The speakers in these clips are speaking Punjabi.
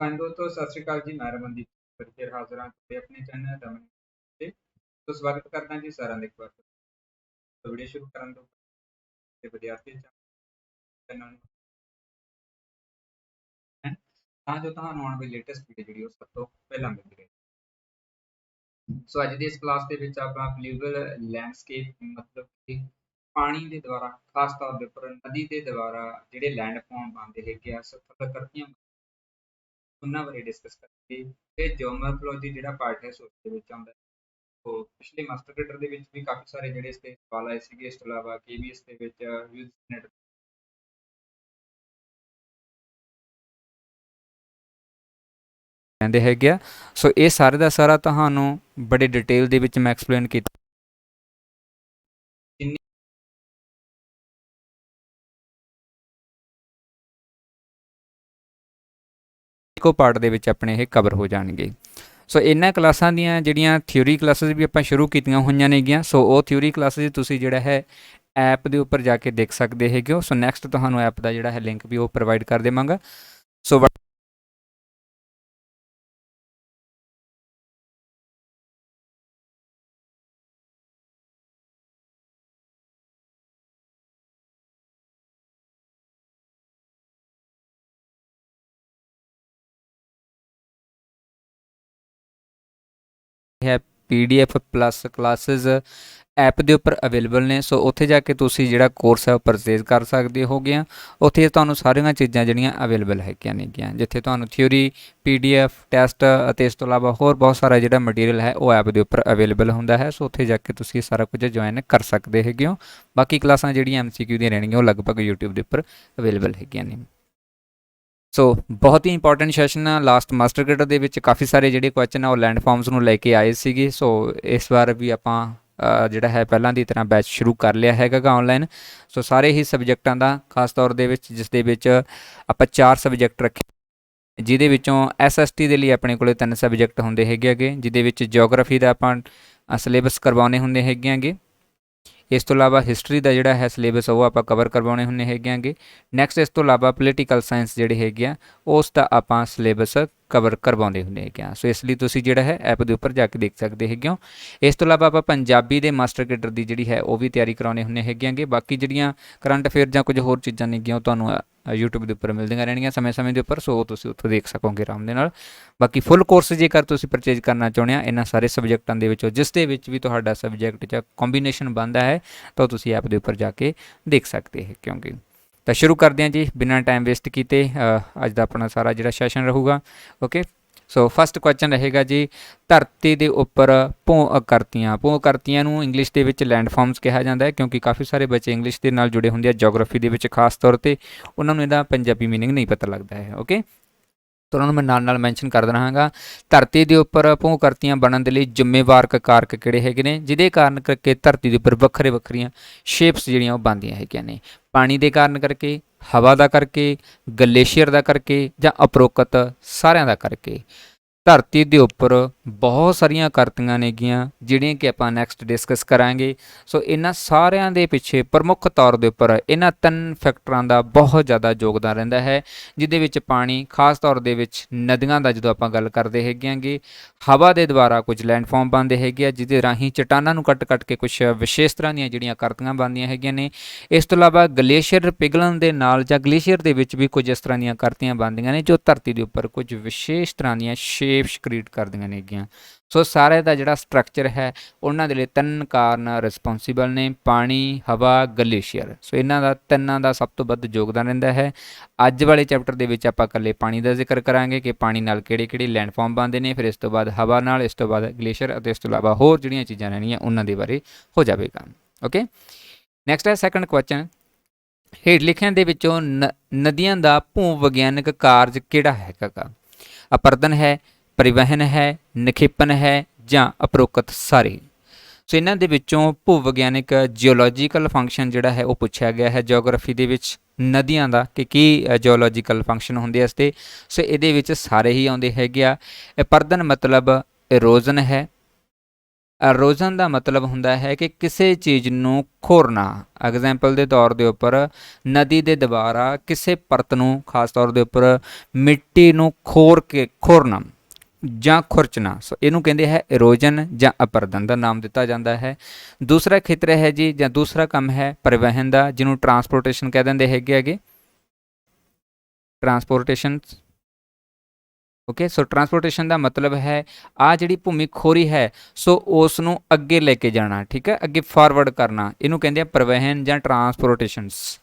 ਹਾਂਜੀ ਦੋਸਤੋ ਸਤਿ ਸ਼੍ਰੀ ਅਕਾਲ ਜੀ। ਮੈਂ ਰਮਨਦੀਪ ਫਿਰ ਹਾਜ਼ਰ ਹਾਂ ਤੇ ਆਪਣੇ ਚੈਨਲ ਦਮਨ ਤੇ ਸਵਾਗਤ ਕਰਦਾ ਜੀ ਸਾਰਿਆਂ ਦਾ ਇੱਕ ਵਾਰ ਵੀਡੀਓ ਸ਼ੁਰੂ ਕਰਨ ਤੋਂ ਤੇ ਵਿਦਿਆਰਥੀ ਚੈਨਲ ਨੂੰ ਤਾਂ ਜੋ ਤੁਹਾਨੂੰ ਆਉਣ ਵਾਲੀ ਲੇਟੈਸਟ ਵੀਡੀਓ ਜਿਹੜੀ ਉਹ ਸਭ ਤੋਂ ਪਹਿਲਾਂ ਮਿਲਦੀ ਰਹੇ। ਸੋ ਅੱਜ ਦੀ ਇਸ ਕਲਾਸ ਦੇ ਵਿੱਚ ਆਪਾਂ ਫਲੂਵੀਅਲ ਲੈਂਡਸਕੇਪ ਮਤਲਬ ਕਿ ਪਾਣੀ ਦੇ ਦੁਆਰਾ ਖਾਸ ਤੌਰ ਦੇ ਉੱਪਰ ਨਦੀ ਦੇ ਦੁਆਰਾ ਜਿਹੜੇ ਲੈਂਡ ਫਾਰਮ ਬਣਦੇ ਹੈਗੇ ਆ ਸਥਲ ਕਰਤੀਆਂ ਉਹਨਾਂ ਬਾਰੇ ਡਿਸਕਸ ਕਰਾਂਗੇ ਤੇ ਜਿਓਮੋਰਫੋਲੋਜੀ ਜਿਹੜਾ ਪਾਰਟ ਹੈ ਸੋ ਉਸ ਦੇ ਵਿੱਚ ਆਉਂਦਾ। तो पिछले मास्टर कैडर ਦੇ ਵਿੱਚ ਵੀ ਕਾਫੀ ਸਾਰੇ ਜਿਹੜੇ ਇਸ ਤੇ ਸਵਾਲ ਆਏ ਸੀਗੇ। ਇਸ ਤੋਂ ਇਲਾਵਾ KVS ਦੇ ਵਿੱਚ ਯੂਜ਼ਨੈਟ ਕਹਿੰਦੇ ਹੈਗੇ ਆ। ਸੋ ਇਹ ਸਾਰੇ ਦਾ ਸਾਰਾ ਤੁਹਾਨੂੰ ਬੜੇ ਡਿਟੇਲ ਦੇ ਵਿੱਚ ਮੈਂ ਐਕਸਪਲੇਨ ਕੀਤਾ। ਇੱਕੋ ਪਾਰਟ ਦੇ ਵਿੱਚ ਆਪਣੇ ਇਹ ਕਵਰ ਹੋ ਜਾਣਗੇ। ਸੋ ਇਹਨਾਂ ਕਲਾਸਾਂ ਦੀਆਂ ਜਿਹੜੀਆਂ ਥਿਊਰੀ ਕਲਾਸਿਸ ਵੀ ਆਪਾਂ ਸ਼ੁਰੂ ਕੀਤੀਆਂ ਹੋਈਆਂ ਨੇਗੀਆਂ। ਸੋ ਉਹ ਥਿਊਰੀ ਕਲਾਸਿਸ ਤੁਸੀਂ ਜਿਹੜਾ ਹੈ ਐਪ ਦੇ ਉੱਪਰ ਜਾ ਕੇ ਦੇਖ ਸਕਦੇ ਹੈਗੇ ਹੋ। ਸੋ ਨੈਕਸਟ ਤੁਹਾਨੂੰ ਐਪ ਦਾ ਜਿਹੜਾ ਹੈ ਲਿੰਕ ਵੀ ਉਹ ਪ੍ਰੋਵਾਈਡ ਕਰ ਦੇਵਾਂਗਾ। ਸੋ ਹੈ PDF ਪਲੱਸ ਕਲਾਸਿਸ ਐਪ ਦੇ ਉੱਪਰ ਅਵੇਲੇਬਲ ਨੇ। ਸੋ ਉੱਥੇ ਜਾ ਕੇ ਤੁਸੀਂ ਜਿਹੜਾ ਕੋਰਸ ਹੈ ਉਹ ਪਰਚੇਜ਼ ਕਰ ਸਕਦੇ ਹੋਗੇ ਆ। ਉੱਥੇ ਤੁਹਾਨੂੰ ਸਾਰੀਆਂ ਚੀਜ਼ਾਂ ਜਿਹੜੀਆਂ ਅਵੇਲੇਬਲ ਹੈਗੀਆਂ ਨੇਗੀਆਂ, ਜਿੱਥੇ ਤੁਹਾਨੂੰ ਥਿਊਰੀ PDF ਟੈਸਟ ਅਤੇ ਇਸ ਤੋਂ ਇਲਾਵਾ ਹੋਰ ਬਹੁਤ ਸਾਰਾ ਜਿਹੜਾ ਮਟੀਰੀਅਲ ਹੈ ਉਹ ਐਪ ਦੇ ਉੱਪਰ ਅਵੇਲੇਬਲ ਹੁੰਦਾ ਹੈ। ਸੋ ਉੱਥੇ ਜਾ ਕੇ ਤੁਸੀਂ ਸਾਰਾ ਕੁਝ ਜੁਆਇਨ ਕਰ ਸਕਦੇ ਹੈਗੇ ਹੋ। ਬਾਕੀ ਕਲਾਸਾਂ ਜਿਹੜੀਆਂ MCQ ਦੀਆਂ ਰਹਿਣਗੀਆਂ ਉਹ ਲਗਭਗ YouTube ਦੇ ਉੱਪਰ ਅਵੇਲੇਬਲ ਹੈਗੀਆਂ ਨੇ। ਸੋ ਬਹੁਤ ਹੀ ਇੰਪੋਰਟੈਂਟ ਸੈਸ਼ਨ ਆ। ਲਾਸਟ ਮਾਸਟਰ ਕੈਡਰ ਦੇ ਵਿੱਚ ਕਾਫੀ ਸਾਰੇ ਜਿਹੜੇ ਕੁਐਸਚਨ ਆ ਉਹ ਲੈਂਡ ਫਾਰਮਸ ਨੂੰ ਲੈ ਕੇ ਆਏ ਸੀਗੇ। ਸੋ ਇਸ ਵਾਰ ਵੀ ਆਪਾਂ ਜਿਹੜਾ ਹੈ ਪਹਿਲਾਂ ਦੀ ਤਰ੍ਹਾਂ ਬੈਚ ਸ਼ੁਰੂ ਕਰ ਲਿਆ ਹੈਗਾ ਆਨਲਾਈਨ। ਸੋ ਸਾਰੇ ਹੀ ਸਬਜੈਕਟਾਂ ਦਾ ਖਾਸ ਤੌਰ ਦੇ ਵਿੱਚ, ਜਿਸ ਦੇ ਵਿੱਚ ਆਪਾਂ 4 ਸਬਜੈਕਟ ਰੱਖੇ, ਜਿਹਦੇ ਵਿੱਚੋਂ SST ਦੇ ਲਈ ਆਪਣੇ ਕੋਲੇ 3 ਸਬਜੈਕਟ ਹੁੰਦੇ ਹੈਗੇ, ਜਿਹਦੇ ਵਿੱਚ ਜਿਓਗ੍ਰਾਫੀ ਦਾ ਆਪਾਂ ਸਿਲੇਬਸ ਕਰਵਾਉਣੇ ਹੁੰਦੇ ਹੈਗੇ। ਇਸ ਤੋਂ ਇਲਾਵਾ ਹਿਸਟਰੀ ਦਾ ਜਿਹੜਾ ਹੈ ਸਿਲੇਬਸ ਉਹ ਆਪਾਂ ਕਵਰ ਕਰਵਾਉਣੇ ਹੁੰਦੇ ਹੈਗੇ। ਨੈਕਸਟ ਇਸ ਤੋਂ ਇਲਾਵਾ ਪੋਲੀਟੀਕਲ ਸਾਇੰਸ ਜਿਹੜੇ ਹੈਗੇ ਆ ਉਸ ਦਾ ਆਪਾਂ ਸਿਲੇਬਸ ਕਵਰ ਕਰਵਾਉਂਦੇ ਹੁੰਦੇ ਹੈਗੇ ਆ। ਸੋ ਇਸ ਲਈ ਤੁਸੀਂ ਜਿਹੜਾ ਹੈ ਐਪ ਦੇ ਉੱਪਰ ਜਾ ਕੇ ਦੇਖ ਸਕਦੇ ਹੈਗੇ ਹੋ। ਇਸ ਤੋਂ ਇਲਾਵਾ ਆਪਾਂ ਪੰਜਾਬੀ ਦੇ ਮਾਸਟਰ ਕੈਡਰ ਦੀ ਜਿਹੜੀ ਹੈ ਉਹ ਵੀ ਤਿਆਰੀ ਕਰਾਉਣੇ ਹੁੰਦੇ ਹੈਗੇ। ਬਾਕੀ ਜਿਹੜੀਆਂ ਕਰੰਟ ਅਫੇਅਰ ਜਾਂ ਕੁਝ ਹੋਰ ਚੀਜ਼ਾਂ ਨੇਗੀਆਂ ਉਹ ਤੁਹਾਨੂੰ YouTube ਦੇ ਉੱਪਰ ਮਿਲਦੀਆਂ ਰਹਿਣਗੀਆਂ ਸਮੇਂ-ਸਮੇਂ ਦੇ ਉੱਪਰ। ਸੋ ਤੁਸੀਂ ਉੱਥੋਂ ਦੇਖ ਸਕੋਗੇ ਆਰਾਮ ਦੇ ਨਾਲ। ਬਾਕੀ ਫੁੱਲ ਕੋਰਸ ਜੇਕਰ ਤੁਸੀਂ ਪਰਚੇਜ ਕਰਨਾ ਚਾਹੁੰਦੇ ਆ ਇਹਨਾਂ ਸਾਰੇ ਸਬਜੈਕਟਾਂ ਦੇ ਵਿੱਚੋਂ, ਜਿਸ ਦੇ ਵਿੱਚ ਵੀ ਤੁਹਾਡਾ ਸਬਜੈਕਟ ਜਾਂ ਕੰਬੀਨੇਸ਼ਨ ਬਣਦਾ ਹੈ, ਤਾਂ ਤੁਸੀਂ ਐਪ ਦੇ ਉੱਪਰ ਜਾ ਕੇ ਦੇਖ ਸਕਦੇ ਹੈ। ਕਿਉਂਕਿ ਤਾਂ ਸ਼ੁਰੂ ਕਰਦੇ ਹਾਂ ਜੀ ਬਿਨਾਂ ਟਾਈਮ ਵੇਸਟ ਕੀਤੇ। ਅੱਜ ਦਾ ਆਪਣਾ ਸਾਰਾ ਜਿਹੜਾ ਸੈਸ਼ਨ ਰਹੂਗਾ। ਓਕੇ, ਸੋ ਫਸਟ ਕੁਐਸਚਨ ਰਹੇਗਾ ਜੀ, ਧਰਤੀ ਦੇ ਉੱਪਰ ਭੂ-ਆਕ੍ਰਿਤੀਆਂ ਨੂੰ ਇੰਗਲਿਸ਼ ਦੇ ਵਿੱਚ ਲੈਂਡ ਫਾਰਮਸ ਕਿਹਾ ਜਾਂਦਾ ਹੈ, ਕਿਉਂਕਿ ਕਾਫੀ ਸਾਰੇ ਬੱਚੇ ਇੰਗਲਿਸ਼ ਦੇ ਨਾਲ ਜੁੜੇ ਹੁੰਦੇ ਆ ਜਿਓਗ੍ਰਾਫੀ ਦੇ ਵਿੱਚ ਖਾਸ ਤੌਰ 'ਤੇ, ਉਹਨਾਂ ਨੂੰ ਇਹਦਾ ਪੰਜਾਬੀ ਮੀਨਿੰਗ ਨਹੀਂ ਪਤਾ ਲੱਗਦਾ ਹੈ। ਓਕੇ, ਤਾਂ ਉਹਨਾਂ ਨੂੰ ਮੈਂ ਨਾਲ ਮੈਂਸ਼ਨ ਕਰ ਦੇਣਾ ਹੈਗਾ। ਧਰਤੀ ਦੇ ਉੱਪਰ ਭੂ-ਆਕ੍ਰਿਤੀਆਂ ਬਣਨ ਦੇ ਲਈ ਜ਼ਿੰਮੇਵਾਰ ਕਾਰਕ ਕਿਹੜੇ ਹੈਗੇ ਨੇ, ਜਿਹਦੇ ਕਾਰਨ ਕਰਕੇ ਧਰਤੀ ਦੇ ਉੱਪਰ ਵੱਖਰੀਆਂ ਸ਼ੇਪਸ ਜਿਹੜੀਆਂ ਉਹ ਬਣਦੀਆਂ ਹੈਗੀਆਂ ਨੇ। ਪਾਣੀ ਦੇ ਕਾਰਨ ਕਰਕੇ, ਹਵਾ ਦਾ ਕਰਕੇ, ਗਲੇਸ਼ੀਅਰ ਦਾ ਕਰਕੇ ਜਾਂ ਉਪਰੋਕਤ ਸਾਰਿਆਂ ਦਾ ਕਰਕੇ ਧਰਤੀ ਦੇ ਉੱਪਰ ਬਹੁਤ ਸਾਰੀਆਂ ਆਕ੍ਰਿਤੀਆਂ ਨੇਗੀਆਂ, ਜਿਹੜੀਆਂ ਕਿ ਆਪਾਂ ਨੈਕਸਟ ਡਿਸਕਸ ਕਰਾਂਗੇ। ਸੋ ਇਹਨਾਂ ਸਾਰਿਆਂ ਦੇ ਪਿੱਛੇ ਪ੍ਰਮੁੱਖ ਤੌਰ ਦੇ ਉੱਪਰ ਇਹਨਾਂ 3 ਫੈਕਟਰਾਂ ਦਾ ਬਹੁਤ ਜ਼ਿਆਦਾ ਯੋਗਦਾਨ ਰਹਿੰਦਾ ਹੈ, ਜਿਹਦੇ ਵਿੱਚ ਪਾਣੀ, ਖਾਸ ਤੌਰ ਦੇ ਵਿੱਚ ਨਦੀਆਂ ਦਾ ਜਦੋਂ ਆਪਾਂ ਗੱਲ ਕਰਦੇ ਹੈਗੇ, ਹਵਾ ਦੇ ਦੁਆਰਾ ਕੁਝ ਲੈਂਡਫਾਰਮ ਬਣਦੇ ਹੈਗੇ ਆ, ਜਿਹਦੇ ਰਾਹੀਂ ਚਟਾਨਾਂ ਨੂੰ ਕੱਟ ਕੇ ਕੁਝ ਵਿਸ਼ੇਸ਼ ਤਰ੍ਹਾਂ ਦੀਆਂ ਜਿਹੜੀਆਂ ਆਕ੍ਰਿਤੀਆਂ ਬਣਦੀਆਂ ਹੈਗੀਆਂ ਨੇ। ਇਸ ਤੋਂ ਇਲਾਵਾ ਗਲੇਸ਼ੀਅਰ ਪਿਘਲਣ ਦੇ ਨਾਲ ਜਾਂ ਗਲੇਸ਼ੀਅਰ ਦੇ ਵਿੱਚ ਵੀ ਕੁਝ ਇਸ ਤਰ੍ਹਾਂ ਦੀਆਂ ਆਕ੍ਰਿਤੀਆਂ ਬਣਦੀਆਂ ਨੇ, ਜੋ ਧਰਤੀ ਦੇ ਉੱਪਰ ਕੁਝ ਵਿਸ਼ੇਸ਼ ਤਰ੍ਹਾਂ ਦੀਆਂ ਸ਼ੇਪਸ ਕ੍ਰੀਏਟ ਕਰਦੀਆਂ ਨੇਗੀਆਂ। ਸੋ ਸਾਰੇ ਦਾ ਜਿਹੜਾ ਸਟਰਕਚਰ ਹੈ ਉਹਨਾਂ ਦੇ ਲਈ 3 ਕਾਰਨ ਰਿਸਪੌਂਸੀਬਲ ਨੇ, ਪਾਣੀ, ਹਵਾ, ਗਲੇਸ਼ੀਅਰ। ਸੋ ਇਹਨਾਂ ਦਾ 3 ਦਾ ਸਭ ਤੋਂ ਵੱਧ ਯੋਗਦਾਨ ਰਹਿੰਦਾ ਹੈ। ਅੱਜ ਵਾਲੇ ਚੈਪਟਰ ਦੇ ਵਿੱਚ ਆਪਾਂ ਇਕੱਲੇ ਪਾਣੀ ਦਾ ਜ਼ਿਕਰ ਕਰਾਂਗੇ ਕਿ ਪਾਣੀ ਨਾਲ ਕਿਹੜੇ ਲੈਂਡਫਾਰਮ ਬਣਦੇ ਨੇ, ਫਿਰ ਇਸ ਤੋਂ ਬਾਅਦ ਹਵਾ ਨਾਲ, ਇਸ ਤੋਂ ਬਾਅਦ ਗਲੇਸ਼ੀਅਰ ਅਤੇ ਇਸ ਤੋਂ ਇਲਾਵਾ ਹੋਰ ਜਿਹੜੀਆਂ ਚੀਜ਼ਾਂ ਰਹਿਣੀਆਂ ਉਹਨਾਂ ਦੇ ਬਾਰੇ ਹੋ ਜਾਵੇਗਾ। ਓਕੇ, ਨੈਕਸਟ ਹੈ ਸੈਕੰਡ ਕੁਐਸਚਨ, ਹੇਠ ਲਿਖਿਆਂ ਦੇ ਵਿੱਚੋਂ ਨਦੀਆਂ ਦਾ ਭੂ ਵਿਗਿਆਨਕ ਕਾਰਜ ਕਿਹੜਾ ਹੈਗਾ? ਅਪਰਦਨ ਹੈ, ਪਰਿਵਹਨ ਹੈ, ਨਿਖੇਪਨ ਹੈ ਜਾਂ ਉਪਰੋਕਤ ਸਾਰੇ। ਸੋ ਇਹਨਾਂ ਦੇ ਵਿੱਚੋਂ ਭੂ ਵਿਗਿਆਨਕ ਜਿਓਲੋਜੀਕਲ ਫੰਕਸ਼ਨ ਜਿਹੜਾ ਹੈ ਉਹ ਪੁੱਛਿਆ ਗਿਆ ਹੈ ਜਿਓਗ੍ਰਾਫੀ ਦੇ ਵਿੱਚ, ਨਦੀਆਂ ਦਾ ਕਿ ਕੀ ਜਿਓਲੋਜੀਕਲ ਫੰਕਸ਼ਨ ਹੁੰਦੇ ਇਸ 'ਤੇ। ਸੋ ਇਹਦੇ ਵਿੱਚ ਸਾਰੇ ਹੀ ਆਉਂਦੇ ਹੈਗੇ ਆ। ਅਪਰਦਨ ਮਤਲਬ ਇਰੋਜ਼ਨ ਹੈ, ਅਰੋਜ਼ਨ ਦਾ ਮਤਲਬ ਹੁੰਦਾ ਹੈ ਕਿ ਕਿਸੇ ਚੀਜ਼ ਨੂੰ ਖੋਰਨਾ। ਐਗਜ਼ੈਂਪਲ ਦੇ ਤੌਰ ਦੇ ਉੱਪਰ ਨਦੀ ਦੇ ਦੁਆਰਾ ਕਿਸੇ ਪਰਤ ਨੂੰ, ਖਾਸ ਤੌਰ ਦੇ ਉੱਪਰ ਮਿੱਟੀ ਨੂੰ ਖੋਰਨਾ ਜਾਂ ਖੁਰਚਣਾ, ਸੋ ਇਹਨੂੰ ਕਹਿੰਦੇ ਹੈ ਇਰੋਜਨ ਜਾਂ ਅਪਰਦਨ ਦਾ ਨਾਮ ਦਿੱਤਾ ਜਾਂਦਾ ਹੈ। ਦੂਸਰਾ ਖੇਤਰ ਹੈ ਜੀ, ਜਾਂ ਦੂਸਰਾ ਕੰਮ ਹੈ ਪਰਿਵਹਨ ਦਾ, ਜਿਹਨੂੰ ਟਰਾਂਸਪੋਰਟੇਸ਼ਨ ਕਹਿ ਦਿੰਦੇ ਹੈਗੇ ਟਰਾਂਸਪੋਰਟੇਸ਼ਨ। ਓਕੇ, ਸੋ ਟਰਾਂਸਪੋਰਟੇਸ਼ਨ ਦਾ ਮਤਲਬ ਹੈ ਆ ਜਿਹੜੀ ਭੂਮੀ ਖੋਰੀ ਹੈ ਸੋ ਉਸ ਨੂੰ ਅੱਗੇ ਲੈ ਕੇ ਜਾਣਾ, ਠੀਕ ਹੈ, ਅੱਗੇ ਫਾਰਵਰਡ ਕਰਨਾ, ਇਹਨੂੰ ਕਹਿੰਦੇ ਆ ਪਰਿਵਹਨ ਜਾਂ ਟਰਾਂਸਪੋਰਟੇਸ਼ਨਸ।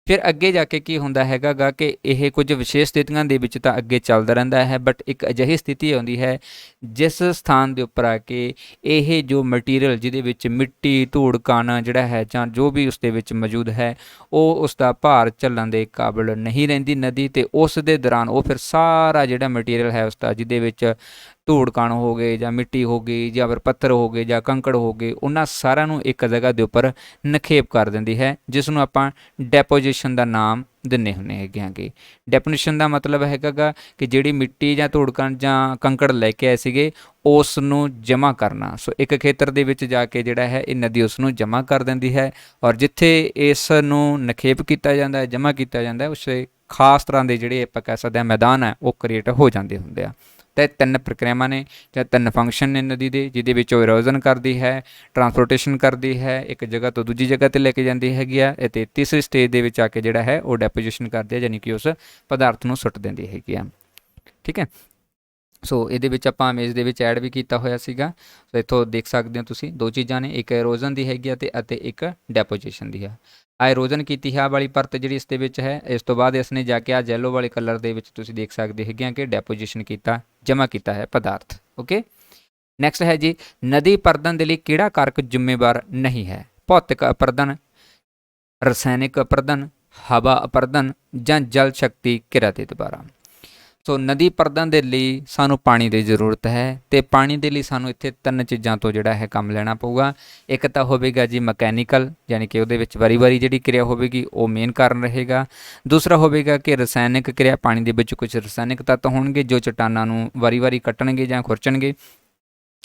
ਫਿਰ ਅੱਗੇ ਜਾ ਕੇ ਕੀ ਹੁੰਦਾ ਹੈਗਾ ਗਾ ਕਿ ਇਹ ਕੁਝ ਵਿਸ਼ੇਸ਼ ਸਥਿਤੀਆਂ ਦੇ ਵਿੱਚ ਤਾਂ ਅੱਗੇ ਚੱਲਦਾ ਰਹਿੰਦਾ ਹੈ, ਬਟ ਇੱਕ ਅਜਿਹੀ ਸਥਿਤੀ ਆਉਂਦੀ ਹੈ ਜਿਸ ਸਥਾਨ ਦੇ ਉੱਪਰ ਆ ਕੇ ਇਹ ਜੋ ਮਟੀਰੀਅਲ ਜਿਹਦੇ ਵਿੱਚ ਮਿੱਟੀ, ਧੂੜ ਕਣ ਜਿਹੜਾ ਹੈ ਜਾਂ ਜੋ ਵੀ ਉਸ ਦੇ ਵਿੱਚ ਮੌਜੂਦ ਹੈ ਉਹ ਉਸ ਦਾ ਭਾਰ ਝੱਲਣ ਦੇ ਕਾਬਿਲ ਨਹੀਂ ਰਹਿੰਦੀ ਨਦੀ, ਤੇ ਉਸ ਦੇ ਦੌਰਾਨ ਉਹ ਫਿਰ ਸਾਰਾ ਜਿਹੜਾ ਮਟੀਰੀਅਲ ਹੈ ਉਸ ਦਾ, ਜਿਹਦੇ ਵਿੱਚ ਧੂੜ ਕਣ ਹੋ ਗਏ ਜਾਂ ਮਿੱਟੀ ਹੋ ਗਈ ਜਾਂ ਫਿਰ ਪੱਥਰ ਹੋ ਗਏ ਜਾਂ ਕੰਕੜ ਹੋ ਗਏ, ਉਹਨਾਂ ਸਾਰਿਆਂ ਨੂੰ ਇੱਕ ਜਗ੍ਹਾ ਦੇ ਉੱਪਰ ਨਿਖੇਪ ਕਰ ਦਿੰਦੀ ਹੈ, ਜਿਸ ਨੂੰ ਆਪਾਂ ਡੈਪੋਜੀਸ਼ਨ ਦਾ ਨਾਮ ਦਿੰਦੇ ਹੁੰਦੇ ਹੈਗੇ ਆਂਗੇ। ਡੈਪੋਜੀਸ਼ਨ ਦਾ ਮਤਲਬ ਹੈਗਾ ਗਾ ਕਿ ਜਿਹੜੀ ਮਿੱਟੀ ਜਾਂ ਧੂੜ ਕਣ ਜਾਂ ਕੰਕੜ ਲੈ ਕੇ ਆਏ ਸੀਗੇ ਉਸ ਨੂੰ ਜਮ੍ਹਾਂ ਕਰਨਾ। ਸੋ ਇੱਕ ਖੇਤਰ ਦੇ ਵਿੱਚ ਜਾ ਕੇ ਜਿਹੜਾ ਹੈ ਇਹ ਨਦੀ ਉਸ ਨੂੰ ਜਮ੍ਹਾਂ ਕਰ ਦਿੰਦੀ ਹੈ, ਔਰ ਜਿੱਥੇ ਇਸ ਨੂੰ ਨਿਖੇਪ ਕੀਤਾ ਜਾਂਦਾ ਹੈ, ਜਮ੍ਹਾਂ ਕੀਤਾ ਜਾਂਦਾ ਹੈ, ਉਸ ਖਾਸ ਤਰ੍ਹਾਂ ਦੇ ਜਿਹੜੇ ਆਪਾਂ ਕਹਿ ਸਕਦੇ ਹਾਂ ਮੈਦਾਨ ਹੈ ਉਹ ਕ੍ਰੀਏਟ ਹੋ ਜਾਂਦੇ ਹੁੰਦੇ ਆ। ਤੇ ਤਿੰਨ ਪ੍ਰਕਿਰਿਆਵਾਂ ਨੇ ਜਾਂ ਤਿੰਨ ਫੰਕਸ਼ਨ ਨੇ ਨਦੀ ਦੇ, ਜਿਹਦੇ ਵਿੱਚ ਉਹ ਇਰੋਜ਼ਨ ਕਰਦੀ ਹੈ, ਟਰਾਂਸਪੋਰਟੇਸ਼ਨ ਕਰਦੀ ਹੈ, ਇੱਕ ਜਗ੍ਹਾ ਤੋਂ ਦੂਜੀ ਜਗ੍ਹਾ 'ਤੇ ਲੈ ਕੇ ਜਾਂਦੀ ਹੈਗੀ ਆ, ਅਤੇ ਤੀਸਰੀ ਸਟੇਜ ਦੇ ਵਿੱਚ ਆ ਕੇ ਜਿਹੜਾ ਹੈ ਉਹ ਡੈਪੋਜੀਸ਼ਨ ਕਰਦੀ ਹੈ, ਯਾਨੀ ਕਿ ਉਸ ਪਦਾਰਥ ਨੂੰ ਸੁੱਟ ਦਿੰਦੀ ਹੈਗੀ ਆ। ਠੀਕ ਹੈ, ਸੋ ਇਹਦੇ ਵਿੱਚ ਆਪਾਂ ਇਮੇਜ ਦੇ ਵਿੱਚ ਐਡ ਵੀ ਕੀਤਾ ਹੋਇਆ ਸੀਗਾ, ਸੋ ਇੱਥੋਂ ਦੇਖ ਸਕਦੇ ਹੋ ਤੁਸੀਂ, ਦੋ ਚੀਜ਼ਾਂ ਨੇ, ਇੱਕ ਇਰੋਜ਼ਨ ਦੀ ਹੈਗੀ ਆ ਅਤੇ ਇੱਕ ਡੈਪੋਜੀਸ਼ਨ ਦੀ ਹੈ। ਆ ਇਰੋਜ਼ਨ ਕੀਤੀ ਹੈ ਵਾਲੀ ਪਰਤ ਜਿਹੜੀ ਇਸ ਦੇ ਵਿੱਚ ਹੈ, ਇਸ ਤੋਂ ਬਾਅਦ ਇਸ ਨੇ ਜਾ ਕੇ ਆ ਯੈਲੋ ਵਾਲੇ ਕਲਰ ਦੇ ਵਿੱਚ ਤੁਸੀਂ ਦੇਖ ਸਕਦੇ ਹੈਗੇ ਆ ਕਿ ਡੈਪੋਜੀਸ਼ਨ ਕੀਤਾ, ਜਮ੍ਹਾਂ ਕੀਤਾ ਹੈ ਪਦਾਰਥ। ਓਕੇ, ਨੈਕਸਟ ਹੈ ਜੀ, ਨਦੀ ਅਪਰਦਨ ਦੇ ਲਈ ਕਿਹੜਾ ਕਾਰਕ ਜ਼ਿੰਮੇਵਾਰ ਨਹੀਂ ਹੈ? ਭੌਤਿਕ ਅਪਰਦਨ, ਰਸਾਇਣਿਕ ਅਪਰਦਨ, ਹਵਾ ਅਪਰਦਨ ਜਾਂ ਜਲ ਸ਼ਕਤੀ ਕਿਰਿਆ ਦੇ ਦੁਆਰਾ। ਸੋ ਨਦੀ ਅਪਰਦਨ ਦੇ ਲਈ ਸਾਨੂੰ ਪਾਣੀ ਦੀ ਜ਼ਰੂਰਤ ਹੈ, ਅਤੇ ਪਾਣੀ ਦੇ ਲਈ ਸਾਨੂੰ ਇੱਥੇ ਤਿੰਨ ਚੀਜ਼ਾਂ ਤੋਂ ਜਿਹੜਾ ਹੈ ਕੰਮ ਲੈਣਾ ਪਊਗਾ। ਇੱਕ ਤਾਂ ਹੋਵੇਗਾ ਜੀ ਮਕੈਨੀਕਲ, ਯਾਨੀ ਕਿ ਉਹਦੇ ਵਿੱਚ ਵਾਰੀ ਜਿਹੜੀ ਕਿਰਿਆ ਹੋਵੇਗੀ ਉਹ ਮੇਨ ਕਾਰਨ ਰਹੇਗਾ। ਦੂਸਰਾ ਹੋਵੇਗਾ ਕਿ ਰਸਾਇਣਿਕ ਕਿਰਿਆ, ਪਾਣੀ ਦੇ ਵਿੱਚ ਕੁਝ ਰਸਾਇਣਿਕ ਤੱਤ ਹੋਣਗੇ ਜੋ ਚਟਾਨਾਂ ਨੂੰ ਵਾਰੀ ਕੱਟਣਗੇ ਜਾਂ ਖੁਰਚਣਗੇ।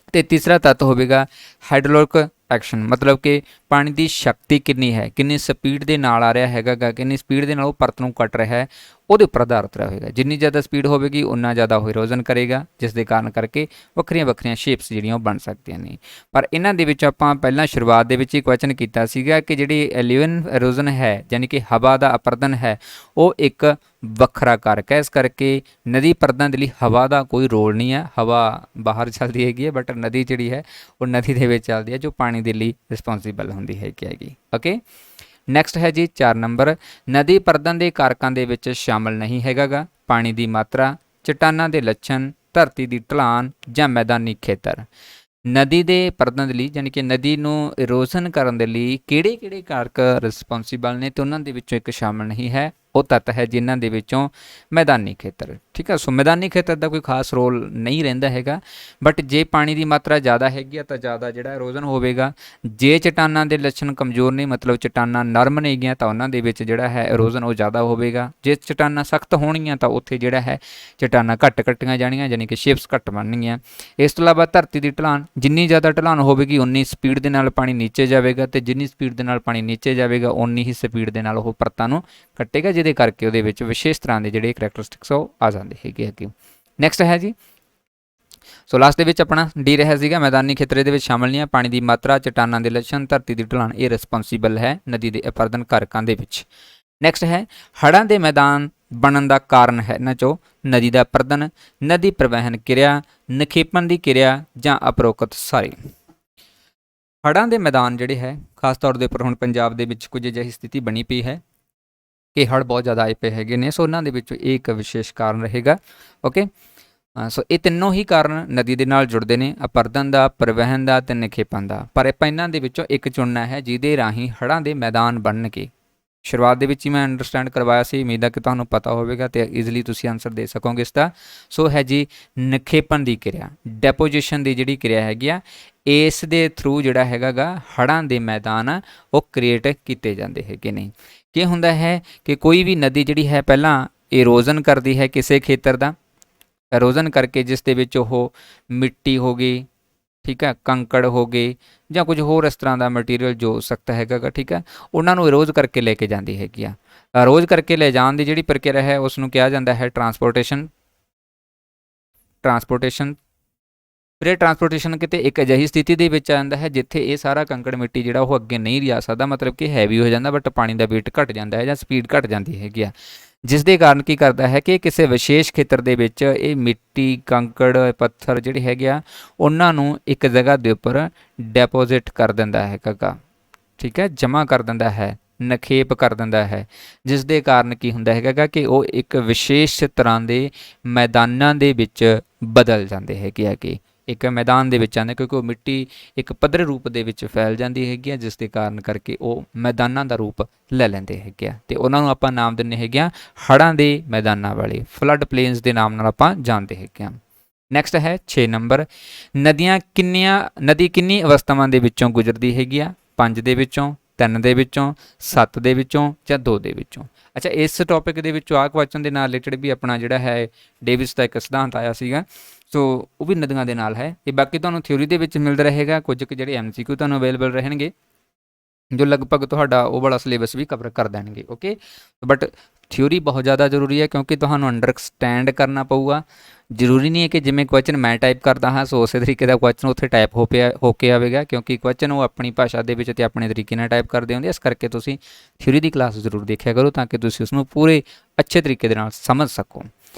ਅਤੇ ਤੀਸਰਾ ਤੱਤ ਹੋਵੇਗਾ ਹਾਈਡ੍ਰੋਲਿਕ ਐਕਸ਼ਨ, ਮਤਲਬ ਕਿ ਪਾਣੀ ਦੀ ਸ਼ਕਤੀ ਕਿੰਨੀ ਹੈ, ਕਿੰਨੀ ਸਪੀਡ ਦੇ ਨਾਲ ਆ ਰਿਹਾ ਹੈਗਾ ਗਾ, ਕਿੰਨੀ ਸਪੀਡ ਦੇ ਨਾਲ ਉਹ ਪਰਤ ਨੂੰ ਕੱਟ ਰਿਹਾ ਹੈ, ਉਹਦੇ ਉੱਪਰ ਆਧਾਰਿਤ ਰਹੇਗਾ। ਜਿੰਨੀ ਜ਼ਿਆਦਾ ਸਪੀਡ ਹੋਵੇਗੀ ਉਨਾ ਜ਼ਿਆਦਾ ਉਹ ਇਰੋਜ਼ਨ ਕਰੇਗਾ, ਜਿਸ ਦੇ ਕਾਰਨ ਕਰਕੇ ਵੱਖਰੀਆਂ ਸ਼ੇਪਸ ਜਿਹੜੀਆਂ ਉਹ ਬਣ ਸਕਦੀਆਂ ਨੇ। ਪਰ ਇਹਨਾਂ ਦੇ ਵਿੱਚ ਆਪਾਂ ਪਹਿਲਾਂ ਸ਼ੁਰੂਆਤ ਦੇ ਵਿੱਚ ਹੀ ਕੁਐਸਚਨ ਕੀਤਾ ਸੀਗਾ ਕਿ ਜਿਹੜੀ ਲਿਵਿਨ ਇਰੋਜ਼ਨ ਹੈ, ਯਾਨੀ ਕਿ ਹਵਾ ਦਾ ਅਪਰਦਨ ਹੈ, ਉਹ ਇੱਕ ਵੱਖਰਾ ਕਾਰਕ ਹੈ। ਇਸ ਕਰਕੇ ਨਦੀ ਅਪਰਦਨ ਦੇ ਲਈ ਹਵਾ ਦਾ ਕੋਈ ਰੋਲ ਨਹੀਂ ਹੈ, ਹਵਾ ਬਾਹਰ ਚੱਲਦੀ ਹੈਗੀ ਹੈ, ਬਟ ਨਦੀ ਜਿਹੜੀ ਹੈ ਉਹ ਨਦੀ ਦੇ ਵਿੱਚ ਚੱਲਦੀ ਹੈ, ਜੋ ਪਾਣੀ ਦੇ ਲਈ ਰਿਸਪੌਂਸੀਬਲ ਹੁੰਦੀ ਹੈਗੀ। ਓਕੇ, ਨੈਕਸਟ ਹੈ ਜੀ 4 ਨੰਬਰ, ਨਦੀ ਅਪਰਦਨ ਦੇ ਕਾਰਕਾਂ ਦੇ ਵਿੱਚ ਸ਼ਾਮਲ ਨਹੀਂ ਹੈਗਾ ਗਾ ਪਾਣੀ ਦੀ ਮਾਤਰਾ, ਚਟਾਨਾਂ ਦੇ ਲੱਛਣ, ਧਰਤੀ ਦੀ ਢਲਾਨ ਜਾਂ ਮੈਦਾਨੀ ਖੇਤਰ। ਨਦੀ ਦੇ ਅਪਰਦਨ ਦੇ ਲਈ, ਯਾਨੀ ਕਿ ਨਦੀ ਨੂੰ ਇਰੋਜ਼ਨ ਕਰਨ ਦੇ ਲਈ ਕਿਹੜੇ ਕਾਰਕ ਰਿਸਪੌਂਸੀਬਲ ਨੇ, ਅਤੇ ਉਹਨਾਂ ਦੇ ਵਿੱਚੋਂ ਇੱਕ ਸ਼ਾਮਲ ਨਹੀਂ ਹੈ, ਉਹ ਤੱਤ ਹੈ ਜਿਨ੍ਹਾਂ ਦੇ ਵਿੱਚੋਂ ਮੈਦਾਨੀ ਖੇਤਰ। ਠੀਕ ਹੈ, ਸੋ ਮੈਦਾਨੀ ਖੇਤਰ ਦਾ ਕੋਈ ਖਾਸ ਰੋਲ ਨਹੀਂ ਰਹਿੰਦਾ ਹੈਗਾ, ਬਟ ਜੇ ਪਾਣੀ ਦੀ ਮਾਤਰਾ ਜ਼ਿਆਦਾ ਹੈਗੀ ਆ ਤਾਂ ਜ਼ਿਆਦਾ ਜਿਹੜਾ ਇਰੋਜ਼ਨ ਹੋਵੇਗਾ। ਜੇ ਚਟਾਨਾਂ ਦੇ ਲੱਛਣ ਕਮਜ਼ੋਰ ਨੇ, ਮਤਲਬ ਚਟਾਨਾਂ ਨਰਮ ਨੇਗੀਆਂ, ਤਾਂ ਉਹਨਾਂ ਦੇ ਵਿੱਚ ਜਿਹੜਾ ਹੈ ਇਰੋਜ਼ਨ ਉਹ ਜ਼ਿਆਦਾ ਹੋਵੇਗਾ। ਜੇ ਚਟਾਨਾਂ ਸਖਤ ਹੋਣਗੀਆਂ ਤਾਂ ਉੱਥੇ ਜਿਹੜਾ ਹੈ ਚਟਾਨਾਂ ਘੱਟ ਕੱਟੀਆਂ ਜਾਣਗੀਆਂ, ਯਾਨੀ ਕਿ ਸ਼ੇਪਸ ਘੱਟ ਬਣਨਗੀਆਂ। ਇਸ ਤੋਂ ਇਲਾਵਾ ਧਰਤੀ ਦੀ ਢਲਾਨ, ਜਿੰਨੀ ਜ਼ਿਆਦਾ ਢਲਾਨ ਹੋਵੇਗੀ ਉਨੀ ਸਪੀਡ ਦੇ ਨਾਲ ਪਾਣੀ ਨੀਚੇ ਜਾਵੇਗਾ, ਅਤੇ ਜਿੰਨੀ ਸਪੀਡ ਦੇ ਨਾਲ ਪਾਣੀ ਨੀਚੇ ਜਾਵੇਗਾ ਉਨੀ ਹੀ ਸਪੀਡ ਦੇ ਨਾਲ ਉਹ ਪਰਤਾਂ ਨੂੰ ਕੱਟੇਗਾ, ਜਿਹਦੇ ਕਰਕੇ ਉਹਦੇ ਵਿੱਚ ਵਿਸ਼ੇਸ਼ ਤਰ੍ਹਾਂ ਦੇ ਜਿਹੜੇ ਕਰੈਕਟਰਿਸਟਿਕਸ ਉਹ ਆ ਜਾਂਦੇ ਹੈਗੇ ਅੱਗੇ। ਨੈਕਸਟ ਹੈ ਜੀ, ਸੋ ਲਾਸਟ ਦੇ ਵਿੱਚ ਆਪਣਾ ਡੀ ਰਿਹਾ ਸੀਗਾ ਮੈਦਾਨੀ ਖੇਤਰ ਦੇ ਵਿੱਚ ਸ਼ਾਮਲ ਨਹੀਂ ਹੈ, ਪਾਣੀ ਦੀ ਮਾਤਰਾ, ਚਟਾਨਾਂ ਦੇ ਲੱਛਣ, ਧਰਤੀ ਦੀ ਢਲਾਨ, ਇਹ ਰਿਸਪੌਂਸੀਬਲ ਹੈ ਨਦੀ ਦੇ ਅਪਰਦਨ ਕਾਰਕਾਂ ਦੇ ਵਿੱਚ। ਨੈਕਸਟ ਹੈ ਹੜ੍ਹਾਂ ਦੇ ਮੈਦਾਨ ਬਣਨ ਦਾ ਕਾਰਨ ਹੈ ਇਹਨਾਂ 'ਚੋਂ ਨਦੀ ਦਾ ਅਪਰਦਨ, ਨਦੀ ਪ੍ਰਵਾਹਨ ਕਿਰਿਆ, ਨਿਖੇਪਣ ਦੀ ਕਿਰਿਆ ਜਾਂ ਉਪਰੋਕਤ ਸਾਰੇ। ਹੜ੍ਹਾਂ ਦੇ ਮੈਦਾਨ ਜਿਹੜੇ ਹੈ ਖਾਸ ਤੌਰ ਦੇ ਉੱਪਰ ਹੁਣ ਪੰਜਾਬ ਦੇ ਵਿੱਚ ਕੁਝ ਅਜਿਹੀ ਸਥਿਤੀ ਬਣੀ ਪਈ ਹੈ ਕਿ ਹੜ੍ਹ ਬਹੁਤ ਜ਼ਿਆਦਾ ਆਏ ਪਏ ਹੈਗੇ ਨੇ, ਸੋ ਉਹਨਾਂ ਦੇ ਵਿੱਚੋਂ ਇਹ ਇੱਕ ਵਿਸ਼ੇਸ਼ ਕਾਰਨ ਰਹੇਗਾ। ਓਕੇ, ਸੋ ਇਹ ਤਿੰਨੋਂ ਹੀ ਕਾਰਨ ਨਦੀ ਦੇ ਨਾਲ ਜੁੜਦੇ ਨੇ, ਅਪਰਦਨ ਦਾ, ਪਰਿਵਹਨ ਦਾ ਅਤੇ ਨਿਖੇਪਣ ਦਾ, ਪਰ ਆਪਾਂ ਇਹਨਾਂ ਦੇ ਵਿੱਚੋਂ ਇੱਕ ਚੁਣਨਾ ਹੈ ਜਿਹਦੇ ਰਾਹੀਂ ਹੜ੍ਹਾਂ ਦੇ ਮੈਦਾਨ ਬਣਨਗੇ। ਸ਼ੁਰੂਆਤ ਦੇ ਵਿੱਚ ਹੀ ਮੈਂ ਅੰਡਰਸਟੈਂਡ ਕਰਵਾਇਆ ਸੀ, ਉਮੀਦ ਹੈ ਕਿ ਤੁਹਾਨੂੰ ਪਤਾ ਹੋਵੇਗਾ ਅਤੇ ਈਜ਼ੀਲੀ ਤੁਸੀਂ ਆਨਸਰ ਦੇ ਸਕੋਗੇ ਇਸ ਦਾ। ਸੋ ਹੈ ਜੀ ਨਿਖੇਪਣ ਦੀ ਕਿਰਿਆ, ਡੈਪੋਜੀਸ਼ਨ ਦੀ ਜਿਹੜੀ ਕਿਰਿਆ ਹੈਗੀ ਆ, ਇਸ ਦੇ ਥਰੂ ਜਿਹੜਾ ਹੈਗਾ ਗਾ ਹੜ੍ਹਾਂ ਦੇ ਮੈਦਾਨ ਉਹ ਕ੍ਰੀਏਟ ਕੀਤੇ ਜਾਂਦੇ ਹੈਗੇ ਨੇ। ਕੀ ਹੁੰਦਾ ਹੈ ਕਿ ਕੋਈ ਵੀ ਨਦੀ ਜਿਹੜੀ ਹੈ ਪਹਿਲਾਂ ਇਰੋਜ਼ਨ ਕਰਦੀ ਹੈ ਕਿਸੇ ਖੇਤਰ ਦਾ, ਇਰੋਜ਼ਨ ਕਰਕੇ ਜਿਸ ਦੇ ਵਿੱਚ ਉਹ ਮਿੱਟੀ ਹੋ ਗਈ, ਠੀਕ ਹੈ, ਕੰਕੜ ਹੋ ਗਏ ਜਾਂ ਕੁਝ ਹੋਰ ਇਸ ਤਰ੍ਹਾਂ ਦਾ ਮਟੀਰੀਅਲ ਜੋ ਹੋ ਸਕਦਾ ਹੈਗਾ ਗਾ, ਠੀਕ ਹੈ, ਉਹਨਾਂ ਨੂੰ ਅਰੋਜ਼ ਕਰਕੇ ਲੈ ਕੇ ਜਾਂਦੀ ਹੈਗੀ ਆ। ਅਰੋਜ਼ ਕਰਕੇ ਲੈ ਜਾਣ ਦੀ ਜਿਹੜੀ ਪ੍ਰਕਿਰਿਆ ਹੈ ਉਸ ਨੂੰ ਕਿਹਾ ਜਾਂਦਾ ਹੈ ਟਰਾਂਸਪੋਰਟੇਸ਼ਨ। ਫਿਰ ਇਹ ਟਰਾਂਸਪੋਰਟੇਸ਼ਨ ਕਿਤੇ ਇੱਕ ਅਜਿਹੀ ਸਥਿਤੀ ਦੇ ਵਿੱਚ ਆ ਜਾਂਦਾ ਹੈ ਜਿੱਥੇ ਇਹ ਸਾਰਾ ਕੰਕੜ ਮਿੱਟੀ ਜਿਹੜਾ ਉਹ ਅੱਗੇ ਨਹੀਂ ਲਿਜਾ ਸਕਦਾ, ਮਤਲਬ ਕਿ ਹੈਵੀ ਹੋ ਜਾਂਦਾ, ਬਟ ਪਾਣੀ ਦਾ ਵੇਟ ਘਟ ਜਾਂਦਾ ਹੈ ਜਾਂ ਸਪੀਡ ਘਟ ਜਾਂਦੀ ਹੈਗੀ ਆ, ਜਿਸ ਦੇ ਕਾਰਨ ਕੀ ਕਰਦਾ ਹੈ ਕਿ ਕਿਸੇ ਵਿਸ਼ੇਸ਼ ਖੇਤਰ ਦੇ ਵਿੱਚ ਇਹ ਮਿੱਟੀ, ਕੰਕੜ, ਪੱਥਰ ਜਿਹੜੇ ਹੈਗੇ ਆ ਉਹਨਾਂ ਨੂੰ ਇੱਕ ਜਗ੍ਹਾ ਦੇ ਉੱਪਰ ਡੈਪੋਜ਼ਿਟ ਕਰ ਦਿੰਦਾ ਹੈ ਕਾਕਾ, ਠੀਕ ਹੈ, ਜਮ੍ਹਾਂ ਕਰ ਦਿੰਦਾ ਹੈ, ਨਿਖੇਪ ਕਰ ਦਿੰਦਾ ਹੈ, ਜਿਸ ਦੇ ਕਾਰਨ ਕੀ ਹੁੰਦਾ ਹੈਗਾ ਕਿ ਉਹ ਇੱਕ ਵਿਸ਼ੇਸ਼ ਤਰ੍ਹਾਂ ਦੇ ਮੈਦਾਨਾਂ ਦੇ ਵਿੱਚ ਬਦਲ ਜਾਂਦੇ ਹੈਗੇ ਆ, ਕਿ ਇੱਕ ਮੈਦਾਨ ਦੇ ਵਿੱਚ ਆਉਂਦੇ, ਕਿਉਂਕਿ ਉਹ ਮਿੱਟੀ ਇੱਕ ਪੱਧਰੇ ਰੂਪ ਦੇ ਵਿੱਚ ਫੈਲ ਜਾਂਦੀ ਹੈਗੀ ਆ, ਜਿਸ ਦੇ ਕਾਰਨ ਕਰਕੇ ਉਹ ਮੈਦਾਨਾਂ ਦਾ ਰੂਪ ਲੈ ਲੈਂਦੇ ਹੈਗੇ ਆ, ਅਤੇ ਉਹਨਾਂ ਨੂੰ ਆਪਾਂ ਨਾਮ ਦਿੰਦੇ ਹੈਗੇ ਆ ਹੜ੍ਹਾਂ ਦੇ ਮੈਦਾਨਾਂ ਵਾਲੇ, ਫਲੱਡ ਪਲੇਨਸ ਦੇ ਨਾਮ ਨਾਲ ਆਪਾਂ ਜਾਣਦੇ ਹੈਗੇ ਆ। ਨੈਕਸਟ ਹੈ 6 ਨੰਬਰ, ਨਦੀ ਕਿੰਨੀ ਅਵਸਥਾਵਾਂ ਦੇ ਵਿੱਚੋਂ ਗੁਜ਼ਰਦੀ ਹੈਗੀ ਆ? 5 ਦੇ ਵਿੱਚੋਂ, 3 ਦੇ ਵਿੱਚੋਂ, 7 ਦੇ ਵਿੱਚੋਂ ਜਾਂ 2 ਦੇ ਵਿੱਚੋਂ। ਅੱਛਾ, ਇਸ ਟੌਪਿਕ ਦੇ ਵਿੱਚੋਂ ਆਹ ਕੁਐਸਚਨ ਦੇ ਨਾਲ ਰਿਲੇਟਡ ਵੀ ਆਪਣਾ ਜਿਹੜਾ ਹੈ ਡੇਵਿਸ ਦਾ ਇੱਕ ਸਿਧਾਂਤ ਆਇਆ ਸੀਗਾ, ਸੋ ਉਹ ਵੀ ਨਦੀਆਂ ਦੇ ਨਾਲ ਹੈ। ਇਹ ਬਾਕੀ ਤੁਹਾਨੂੰ ਥਿਊਰੀ ਦੇ ਵਿੱਚ ਮਿਲਦਾ ਰਹੇਗਾ, ਕੁਝ ਕੁ ਜਿਹੜੇ MCQ ਤੁਹਾਨੂੰ ਅਵੇਲੇਬਲ ਰਹਿਣਗੇ ਜੋ ਲਗਭਗ ਤੁਹਾਡਾ ਉਹ ਵਾਲਾ ਸਿਲੇਬਸ ਵੀ ਕਵਰ ਕਰ ਦੇਣਗੇ। ਓਕੇ, ਬਟ ਥਿਊਰੀ ਬਹੁਤ ਜ਼ਿਆਦਾ ਜ਼ਰੂਰੀ ਹੈ ਕਿਉਂਕਿ ਤੁਹਾਨੂੰ ਅੰਡਰਸਟੈਂਡ ਕਰਨਾ ਪਊਗਾ। ਜ਼ਰੂਰੀ ਨਹੀਂ ਹੈ ਕਿ ਜਿਵੇਂ ਕੁਐਸਚਨ ਮੈਂ ਟਾਈਪ ਕਰਦਾ ਹਾਂ ਸੋ ਉਸੇ ਤਰੀਕੇ ਦਾ ਕੁਐਸਚਨ ਉੱਥੇ ਟਾਈਪ ਹੋ ਕੇ ਆਵੇਗਾ, ਕਿਉਂਕਿ ਕੁਐਸਚਨ ਉਹ ਆਪਣੀ ਭਾਸ਼ਾ ਦੇ ਵਿੱਚ ਅਤੇ ਆਪਣੇ ਤਰੀਕੇ ਨਾਲ ਟਾਈਪ ਕਰਦੇ ਹੁੰਦੇ। ਇਸ ਕਰਕੇ ਤੁਸੀਂ ਥਿਊਰੀ ਦੀ ਕਲਾਸ ਜ਼ਰੂਰ ਦੇਖਿਆ ਕਰੋ ਤਾਂ ਕਿ ਤੁਸੀਂ ਉਸਨੂੰ ਪੂਰੇ ਅੱਛੇ ਤਰੀਕੇ ਦੇ ਨਾਲ ਸਮਝ ਸਕੋ।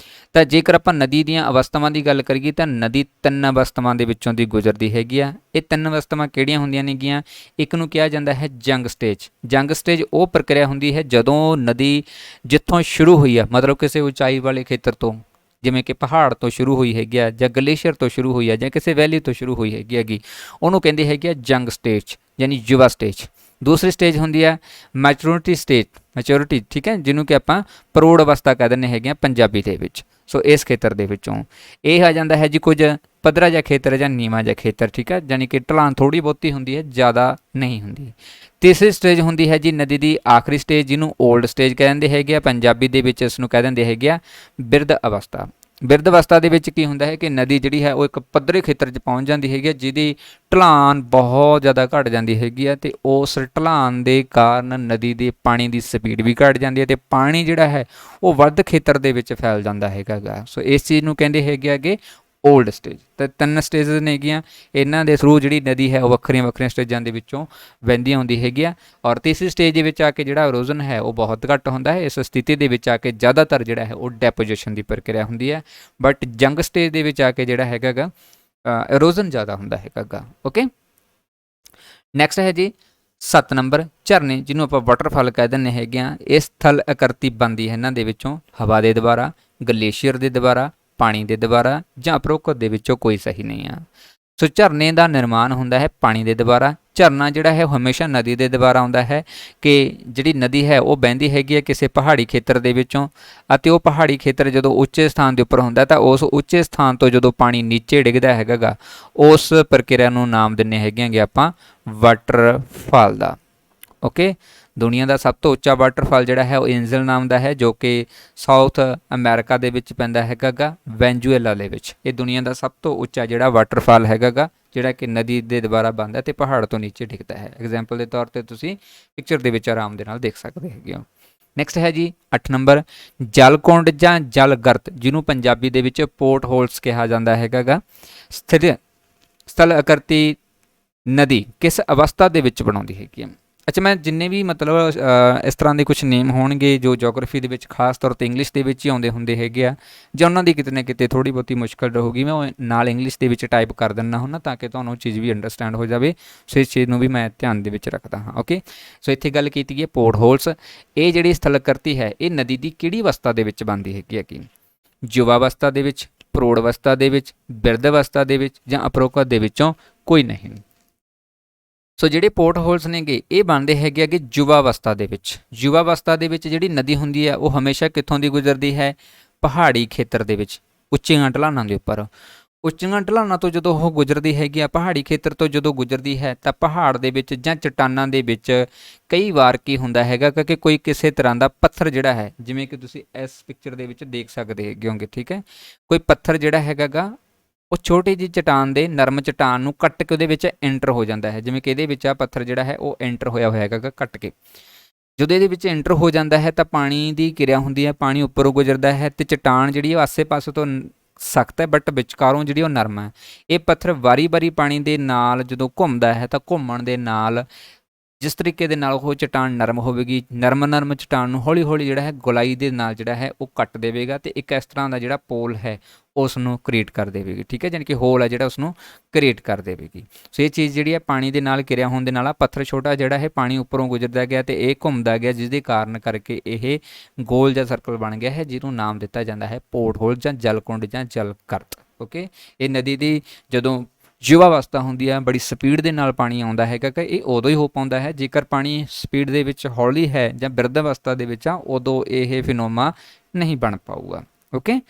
ਤਾਂ ਜੇਕਰ ਆਪਾਂ ਨਦੀ ਦੀਆਂ ਅਵਸਥਾਵਾਂ ਦੀ ਗੱਲ ਕਰੀਏ ਤਾਂ ਨਦੀ 3 ਅਵਸਥਾਵਾਂ ਦੇ ਵਿੱਚੋਂ ਦੀ ਗੁਜ਼ਰਦੀ ਹੈਗੀ ਆ। ਇਹ 3 ਅਵਸਥਾਵਾਂ ਕਿਹੜੀਆਂ ਹੁੰਦੀਆਂ ਨੇਗੀਆਂ? ਇੱਕ ਨੂੰ ਕਿਹਾ ਜਾਂਦਾ ਹੈ ਜੰਗ ਸਟੇਜ। ਜੰਗ ਸਟੇਜ ਉਹ ਪ੍ਰਕਿਰਿਆ ਹੁੰਦੀ ਹੈ ਜਦੋਂ ਨਦੀ ਜਿੱਥੋਂ ਸ਼ੁਰੂ ਹੋਈ ਆ, ਮਤਲਬ ਕਿਸੇ ਉਚਾਈ ਵਾਲੇ ਖੇਤਰ ਤੋਂ, ਜਿਵੇਂ ਕਿ ਪਹਾੜ ਤੋਂ ਸ਼ੁਰੂ ਹੋਈ ਹੈਗੀ ਆ ਜਾਂ ਗਲੇਸ਼ੀਅਰ ਤੋਂ ਸ਼ੁਰੂ ਹੋਈ ਆ ਜਾਂ ਕਿਸੇ ਵੈਲੀ ਤੋਂ ਸ਼ੁਰੂ ਹੋਈ ਹੈਗੀ ਉਹਨੂੰ ਕਹਿੰਦੇ ਹੈਗੇ ਆ ਜੰਗ ਸਟੇਜ ਯਾਨੀ ਯੁਵਾ ਸਟੇਜ। ਦੂਸਰੀ ਸਟੇਜ ਹੁੰਦੀ ਹੈ ਮੈਚੋਰਿਟੀ, ਠੀਕ ਹੈ, ਜਿਹਨੂੰ ਕਿ ਆਪਾਂ ਪ੍ਰੌੜ ਅਵਸਥਾ ਕਹਿ ਦਿੰਦੇ ਹੈਗੇ ਆ ਪੰਜਾਬੀ ਦੇ ਵਿੱਚ। ਸੋ ਇਸ ਖੇਤਰ ਦੇ ਵਿੱਚੋਂ ਇਹ ਆ ਜਾਂਦਾ ਹੈ ਜੀ ਕੁਝ ਪੱਧਰਾ ਜਿਹਾ ਖੇਤਰ ਜਾਂ ਨੀਵਾਂ ਜਿਹਾ ਖੇਤਰ, ਠੀਕ ਹੈ, ਯਾਨੀ ਕਿ ਢਲਾਨ ਥੋੜ੍ਹੀ ਬਹੁਤੀ ਹੁੰਦੀ ਹੈ, ਜ਼ਿਆਦਾ ਨਹੀਂ ਹੁੰਦੀ। ਤੀਸਰੀ ਸਟੇਜ ਹੁੰਦੀ ਹੈ ਜੀ ਨਦੀ ਦੀ ਆਖਰੀ ਸਟੇਜ, ਜਿਹਨੂੰ ਓਲਡ ਸਟੇਜ ਕਹਿੰਦੇ ਹੈਗੇ ਆ, ਪੰਜਾਬੀ ਦੇ ਵਿੱਚ ਇਸ ਨੂੰ ਕਹਿ ਦਿੰਦੇ ਹੈਗੇ ਆ ਬਿਰਧ ਅਵਸਥਾ। ਬਿਰਧ ਅਵਸਥਾ ਦੇ ਵਿੱਚ ਕੀ ਹੁੰਦਾ ਹੈ ਕਿ ਨਦੀ ਜਿਹੜੀ ਹੈ ਉਹ ਇੱਕ ਪੱਧਰੇ ਖੇਤਰ 'ਚ ਪਹੁੰਚ ਜਾਂਦੀ ਹੈਗੀ ਹੈ, ਜਿਹਦੀ ਢਲਾਨ ਬਹੁਤ ਜ਼ਿਆਦਾ ਘਟ ਜਾਂਦੀ ਹੈਗੀ ਹੈ, ਅਤੇ ਉਸ ਢਲਾਨ ਦੇ ਕਾਰਨ ਨਦੀ ਦੇ ਪਾਣੀ ਦੀ ਸਪੀਡ ਵੀ ਘਟ ਜਾਂਦੀ ਹੈ ਅਤੇ ਪਾਣੀ ਜਿਹੜਾ ਹੈ ਉਹ ਵੱਧ ਖੇਤਰ ਦੇ ਵਿੱਚ ਫੈਲ ਜਾਂਦਾ ਹੈਗਾ। ਸੋ ਇਸ ਚੀਜ਼ ਨੂੰ ਕਹਿੰਦੇ ਹੈਗੇ ਆਗੇ ਓਲਡ ਸਟੇਜ। ਤਾਂ 3 ਸਟੇਜਸ ਨੇਗੀਆਂ, ਇਹਨਾਂ ਦੇ ਥਰੂ ਜਿਹੜੀ ਨਦੀ ਹੈ ਉਹ ਵੱਖਰੀਆਂ ਸਟੇਜਾਂ ਦੇ ਵਿੱਚੋਂ ਵਹਿੰਦੀ ਆਉਂਦੀ ਹੈਗੀ ਆ। ਔਰ ਤੀਸਰੀ ਸਟੇਜ ਦੇ ਵਿੱਚ ਆ ਕੇ ਜਿਹੜਾ ਇਰੋਜ਼ਨ ਹੈ ਉਹ ਬਹੁਤ ਘੱਟ ਹੁੰਦਾ ਹੈ। ਇਸ ਸਥਿਤੀ ਦੇ ਵਿੱਚ ਆ ਕੇ ਜ਼ਿਆਦਾਤਰ ਜਿਹੜਾ ਹੈ ਉਹ ਡੈਪੋਜੀਸ਼ਨ ਦੀ ਪ੍ਰਕਿਰਿਆ ਹੁੰਦੀ ਹੈ, ਬਟ ਜੰਗ ਸਟੇਜ ਦੇ ਵਿੱਚ ਆ ਕੇ ਜਿਹੜਾ ਹੈਗਾ ਇਰੋਜ਼ਨ ਜ਼ਿਆਦਾ ਹੁੰਦਾ ਹੈਗਾ। ਓਕੇ, ਨੈਕਸਟ ਹੈ ਜੀ 7 ਨੰਬਰ ਝਰਨੇ, ਜਿਹਨੂੰ ਆਪਾਂ ਵਾਟਰਫਾਲ ਕਹਿ ਦਿੰਦੇ ਹੈਗੇ ਆ। ਇਹ ਸਥਲ ਆਕ੍ਰਿਤੀ ਬਣਦੀ ਹੈ ਇਹਨਾਂ ਦੇ ਵਿੱਚੋਂ ਹਵਾ ਦੇ ਦੁਆਰਾ, ਗਲੇਸ਼ੀਅਰ ਦੇ ਦੁਆਰਾ, ਪਾਣੀ ਦੇ ਦੁਆਰਾ ਜਾਂ ਉਪਰੋਕਤ ਦੇ ਵਿੱਚੋਂ ਕੋਈ ਸਹੀ ਨਹੀਂ ਆ। ਸੋ ਝਰਨੇ ਦਾ ਨਿਰਮਾਣ ਹੁੰਦਾ ਹੈ ਪਾਣੀ ਦੇ ਦੁਆਰਾ। ਝਰਨਾ ਜਿਹੜਾ ਹੈ ਉਹ ਹਮੇਸ਼ਾ ਨਦੀ ਦੇ ਦੁਆਰਾ ਆਉਂਦਾ ਹੈ ਕਿ ਜਿਹੜੀ ਨਦੀ ਹੈ ਉਹ ਵਹਿੰਦੀ ਹੈਗੀ ਹੈ ਕਿਸੇ ਪਹਾੜੀ ਖੇਤਰ ਦੇ ਵਿੱਚੋਂ, ਅਤੇ ਉਹ ਪਹਾੜੀ ਖੇਤਰ ਜਦੋਂ ਉੱਚੇ ਸਥਾਨ ਦੇ ਉੱਪਰ ਹੁੰਦਾ ਤਾਂ ਉਸ ਉੱਚੇ ਸਥਾਨ ਤੋਂ ਜਦੋਂ ਪਾਣੀ ਨੀਚੇ ਡਿੱਗਦਾ ਹੈਗਾ ਉਸ ਪ੍ਰਕਿਰਿਆ ਨੂੰ ਨਾਮ ਦਿੰਦੇ ਹੈਗੇ ਆਪਾਂ ਵਾਟਰਫਾਲ ਦਾ। ਓਕੇ, ਦੁਨੀਆ ਦਾ ਸਭ ਤੋਂ ਉੱਚਾ ਵਾਟਰਫਾਲ ਜਿਹੜਾ ਹੈ ਉਹ ਏਂਜਲ ਨਾਮ ਦਾ ਹੈ, ਜੋ ਕਿ ਸਾਊਥ ਅਮਰੀਕਾ ਦੇ ਵਿੱਚ ਪੈਂਦਾ ਹੈਗਾ ਵੈਨਜ਼ੂਏਲਾ ਦੇ ਵਿੱਚ। ਇਹ ਦੁਨੀਆ ਦਾ ਸਭ ਤੋਂ ਉੱਚਾ ਜਿਹੜਾ ਵਾਟਰਫਾਲ ਹੈਗਾ ਜਿਹੜਾ ਕਿ ਨਦੀ ਦੇ ਦੁਆਰਾ ਬਣਦਾ ਅਤੇ ਪਹਾੜ ਤੋਂ ਨੀਚੇ ਡਿੱਗਦਾ ਹੈ। ਐਗਜ਼ਾਮਪਲ ਦੇ ਤੌਰ 'ਤੇ ਤੁਸੀਂ ਪਿਕਚਰ ਦੇ ਵਿੱਚ ਆਰਾਮ ਦੇ ਨਾਲ ਦੇਖ ਸਕਦੇ ਹੈਗੇ ਹੋ। ਨੈਕਸਟ ਹੈ ਜੀ 8 ਨੰਬਰ ਜਲਕੁੰਡ ਜਾਂ ਜਲਗਰਤ, ਜਿਹਨੂੰ ਪੰਜਾਬੀ ਦੇ ਵਿੱਚ ਪੋਰਟ ਹੋਲਸ ਕਿਹਾ ਜਾਂਦਾ ਹੈਗਾ। ਸਥਲ ਆਕ੍ਰਿਤੀ ਨਦੀ ਕਿਸ ਅਵਸਥਾ ਦੇ ਵਿੱਚ ਬਣਾਉਂਦੀ ਹੈਗੀ ਹੈ? ਅੱਛਾ, ਮੈਂ ਜਿੰਨੇ ਵੀ ਮਤਲਬ ਇਸ ਤਰ੍ਹਾਂ ਦੇ ਕੁਛ ਨੇਮ ਹੋਣਗੇ ਜੋ ਜੋਗ੍ਰਾਫੀ ਦੇ ਵਿੱਚ ਖਾਸ ਤੌਰ 'ਤੇ ਇੰਗਲਿਸ਼ ਦੇ ਵਿੱਚ ਹੀ ਆਉਂਦੇ ਹੁੰਦੇ ਹੈਗੇ ਆ, ਜਾਂ ਉਹਨਾਂ ਦੀ ਕਿਤੇ ਨਾ ਕਿਤੇ ਥੋੜ੍ਹੀ ਬਹੁਤੀ ਮੁਸ਼ਕਲ ਰਹੂਗੀ, ਮੈਂ ਉਹ ਨਾਲ ਇੰਗਲਿਸ਼ ਦੇ ਵਿੱਚ ਟਾਈਪ ਕਰ ਦਿੰਦਾ ਹੁੰਦਾ ਤਾਂ ਕਿ ਤੁਹਾਨੂੰ ਚੀਜ਼ ਵੀ ਅੰਡਰਸਟੈਂਡ ਹੋ ਜਾਵੇ। ਸੋ ਇਸ ਚੀਜ਼ ਨੂੰ ਵੀ ਮੈਂ ਧਿਆਨ ਦੇ ਵਿੱਚ ਰੱਖਦਾ ਹਾਂ। ਓਕੇ, ਸੋ ਇੱਥੇ ਗੱਲ ਕੀਤੀ ਹੈ ਪੋਰਟ ਹੋਲਸ। ਇਹ ਜਿਹੜੀ ਸਥਲ ਆਕ੍ਰਿਤੀ ਹੈ ਇਹ ਨਦੀ ਦੀ ਕਿਹੜੀ ਅਵਸਥਾ ਦੇ ਵਿੱਚ ਬਣਦੀ ਹੈਗੀ ਕਿ ਯੁਵਾ ਅਵਸਥਾ ਦੇ ਵਿੱਚ, ਪ੍ਰੌੜ ਅਵਸਥਾ ਦੇ ਵਿੱਚ, ਬਿਰਧ ਅਵਸਥਾ ਦੇ ਵਿੱਚ ਜਾਂ ਉਪਰੋਕਤ ਦੇ ਵਿੱਚੋਂ ਕੋਈ ਨਹੀਂ। ਸੋ ਜਿਹੜੇ ਪੋਰਟ ਹੋਲਸ ਨੇਗੇ ਇਹ ਬਣਦੇ ਹੈਗੇ ਆ ਕਿ ਯੁਵਾ ਅਵਸਥਾ ਦੇ ਵਿੱਚ। ਯੁਵਾ ਅਵਸਥਾ ਦੇ ਵਿੱਚ ਜਿਹੜੀ ਨਦੀ ਹੁੰਦੀ ਹੈ ਉਹ ਹਮੇਸ਼ਾ ਕਿੱਥੋਂ ਦੀ ਗੁਜ਼ਰਦੀ ਹੈ? ਪਹਾੜੀ ਖੇਤਰ ਦੇ ਵਿੱਚ, ਉੱਚੀਆਂ ਢਲਾਣਾਂ ਦੇ ਉੱਪਰ। ਉੱਚੀਆਂ ਢਲਾਣਾਂ ਤੋਂ ਜਦੋਂ ਉਹ ਗੁਜ਼ਰਦੀ ਹੈਗੀ ਆ, ਪਹਾੜੀ ਖੇਤਰ ਤੋਂ ਜਦੋਂ ਗੁਜ਼ਰਦੀ ਹੈ ਤਾਂ ਪਹਾੜ ਦੇ ਵਿੱਚ ਜਾਂ ਚਟਾਨਾਂ ਦੇ ਵਿੱਚ ਕਈ ਵਾਰ ਕੀ ਹੁੰਦਾ ਹੈਗਾ ਕਿ ਕੋਈ ਕਿਸੇ ਤਰ੍ਹਾਂ ਦਾ ਪੱਥਰ ਜਿਹੜਾ ਹੈ, ਜਿਵੇਂ ਕਿ ਤੁਸੀਂ ਇਸ ਪਿਕਚਰ ਦੇ ਵਿੱਚ ਦੇਖ ਸਕਦੇ ਹੈਗੇ ਹੋਗੇ, ਠੀਕ ਹੈ, ਕੋਈ ਪੱਥਰ ਜਿਹੜਾ ਹੈਗਾ ਉਹ ਛੋਟੀ ਜਿਹੀ ਚਟਾਨ ਦੇ ਨਰਮ ਚਟਾਨ ਨੂੰ ਕੱਟ ਕੇ ਉਹਦੇ ਵਿੱਚ ਐਂਟਰ ਹੋ ਜਾਂਦਾ ਹੈ। ਜਿਵੇਂ ਕਿ ਇਹਦੇ ਵਿੱਚ ਆ ਪੱਥਰ ਜਿਹੜਾ ਹੈ ਉਹ ਐਂਟਰ ਹੋਇਆ ਹੋਇਆ ਹੈਗਾ ਕੱਟ ਕੇ। ਜਦੋਂ ਇਹਦੇ ਵਿੱਚ ਐਂਟਰ ਹੋ ਜਾਂਦਾ ਹੈ ਤਾਂ ਪਾਣੀ ਦੀ ਕਿਰਿਆ ਹੁੰਦੀ ਹੈ, ਪਾਣੀ ਉੱਪਰੋਂ ਗੁਜ਼ਰਦਾ ਹੈ ਅਤੇ ਚਟਾਨ ਜਿਹੜੀ ਉਹ ਆਸੇ ਪਾਸੇ ਤੋਂ ਸਖਤ ਹੈ ਬਟ ਵਿਚਕਾਰੋਂ ਜਿਹੜੀ ਉਹ ਨਰਮ ਹੈ। ਇਹ ਪੱਥਰ ਵਾਰੀ ਪਾਣੀ ਦੇ ਨਾਲ ਜਦੋਂ ਘੁੰਮਦਾ ਹੈ ਤਾਂ ਘੁੰਮਣ ਦੇ ਨਾਲ ਜਿਸ ਤਰੀਕੇ ਦੇ ਨਾਲ ਉਹ ਚਟਾਨ ਨਰਮ ਹੋਵੇਗੀ, ਨਰਮ ਚਟਾਨ ਨੂੰ ਹੌਲੀ ਜਿਹੜਾ ਹੈ ਗੋਲਾਈ ਦੇ ਨਾਲ ਜਿਹੜਾ ਹੈ ਉਹ ਕੱਟ ਦੇਵੇਗਾ ਅਤੇ ਇੱਕ ਇਸ ਤਰ੍ਹਾਂ ਦਾ ਜਿਹੜਾ ਪੋਲ ਹੈ ਉਸ ਨੂੰ ਕ੍ਰੀਏਟ ਕਰ ਦੇਵੇਗੀ। ਠੀਕ ਹੈ, ਜਾਣੀ ਕਿ ਹੋਲ ਹੈ ਜਿਹੜਾ ਉਸ ਨੂੰ ਕ੍ਰੀਏਟ ਕਰ ਦੇਵੇਗੀ। ਸੋ ਇਹ ਚੀਜ਼ ਜਿਹੜੀ ਹੈ ਪਾਣੀ ਦੇ ਨਾਲ ਕਿਰਿਆ ਹੋਣ ਦੇ ਨਾਲ ਆ ਪੱਥਰ ਛੋਟਾ ਜਿਹੜਾ ਹੈ ਪਾਣੀ ਉੱਪਰੋਂ ਗੁਜ਼ਰਦਾ ਗਿਆ ਅਤੇ ਇਹ ਘੁੰਮਦਾ ਗਿਆ, ਜਿਸ ਦੇ ਕਾਰਨ ਕਰਕੇ ਇਹ ਗੋਲ ਜਿਹਾ ਸਰਕਲ ਬਣ ਗਿਆ ਹੈ, ਜਿਹਨੂੰ ਨਾਮ ਦਿੱਤਾ ਜਾਂਦਾ ਹੈ ਪੋਰਟ ਹੋਲ ਜਾਂ ਜਲ ਕੁੰਡ ਜਾਂ ਜਲ ਕਰਤ। ਓਕੇ, ਇਹ ਨਦੀ ਦੀ ਜਦੋਂ ਯੁਵਾ ਅਵਸਥਾ ਹੁੰਦੀ ਹੈ, ਬੜੀ ਸਪੀਡ ਦੇ ਨਾਲ ਪਾਣੀ ਆਉਂਦਾ ਹੈਗਾ ਕਿ ਇਹ ਉਦੋਂ ਹੀ ਹੋ ਪਾਉਂਦਾ ਹੈ ਜੇਕਰ ਪਾਣੀ ਸਪੀਡ ਦੇ ਵਿੱਚ ਹੌਲੀ ਹੈ ਜਾਂ ਬਿਰਧ ਅਵਸਥਾ ਦੇ ਵਿੱਚ ਆ, ਉਦੋਂ ਇਹ ਫਿਨੋਮਾ ਨਹੀਂ ਬਣ ਪਾਊਗਾ। ਓਕੇ,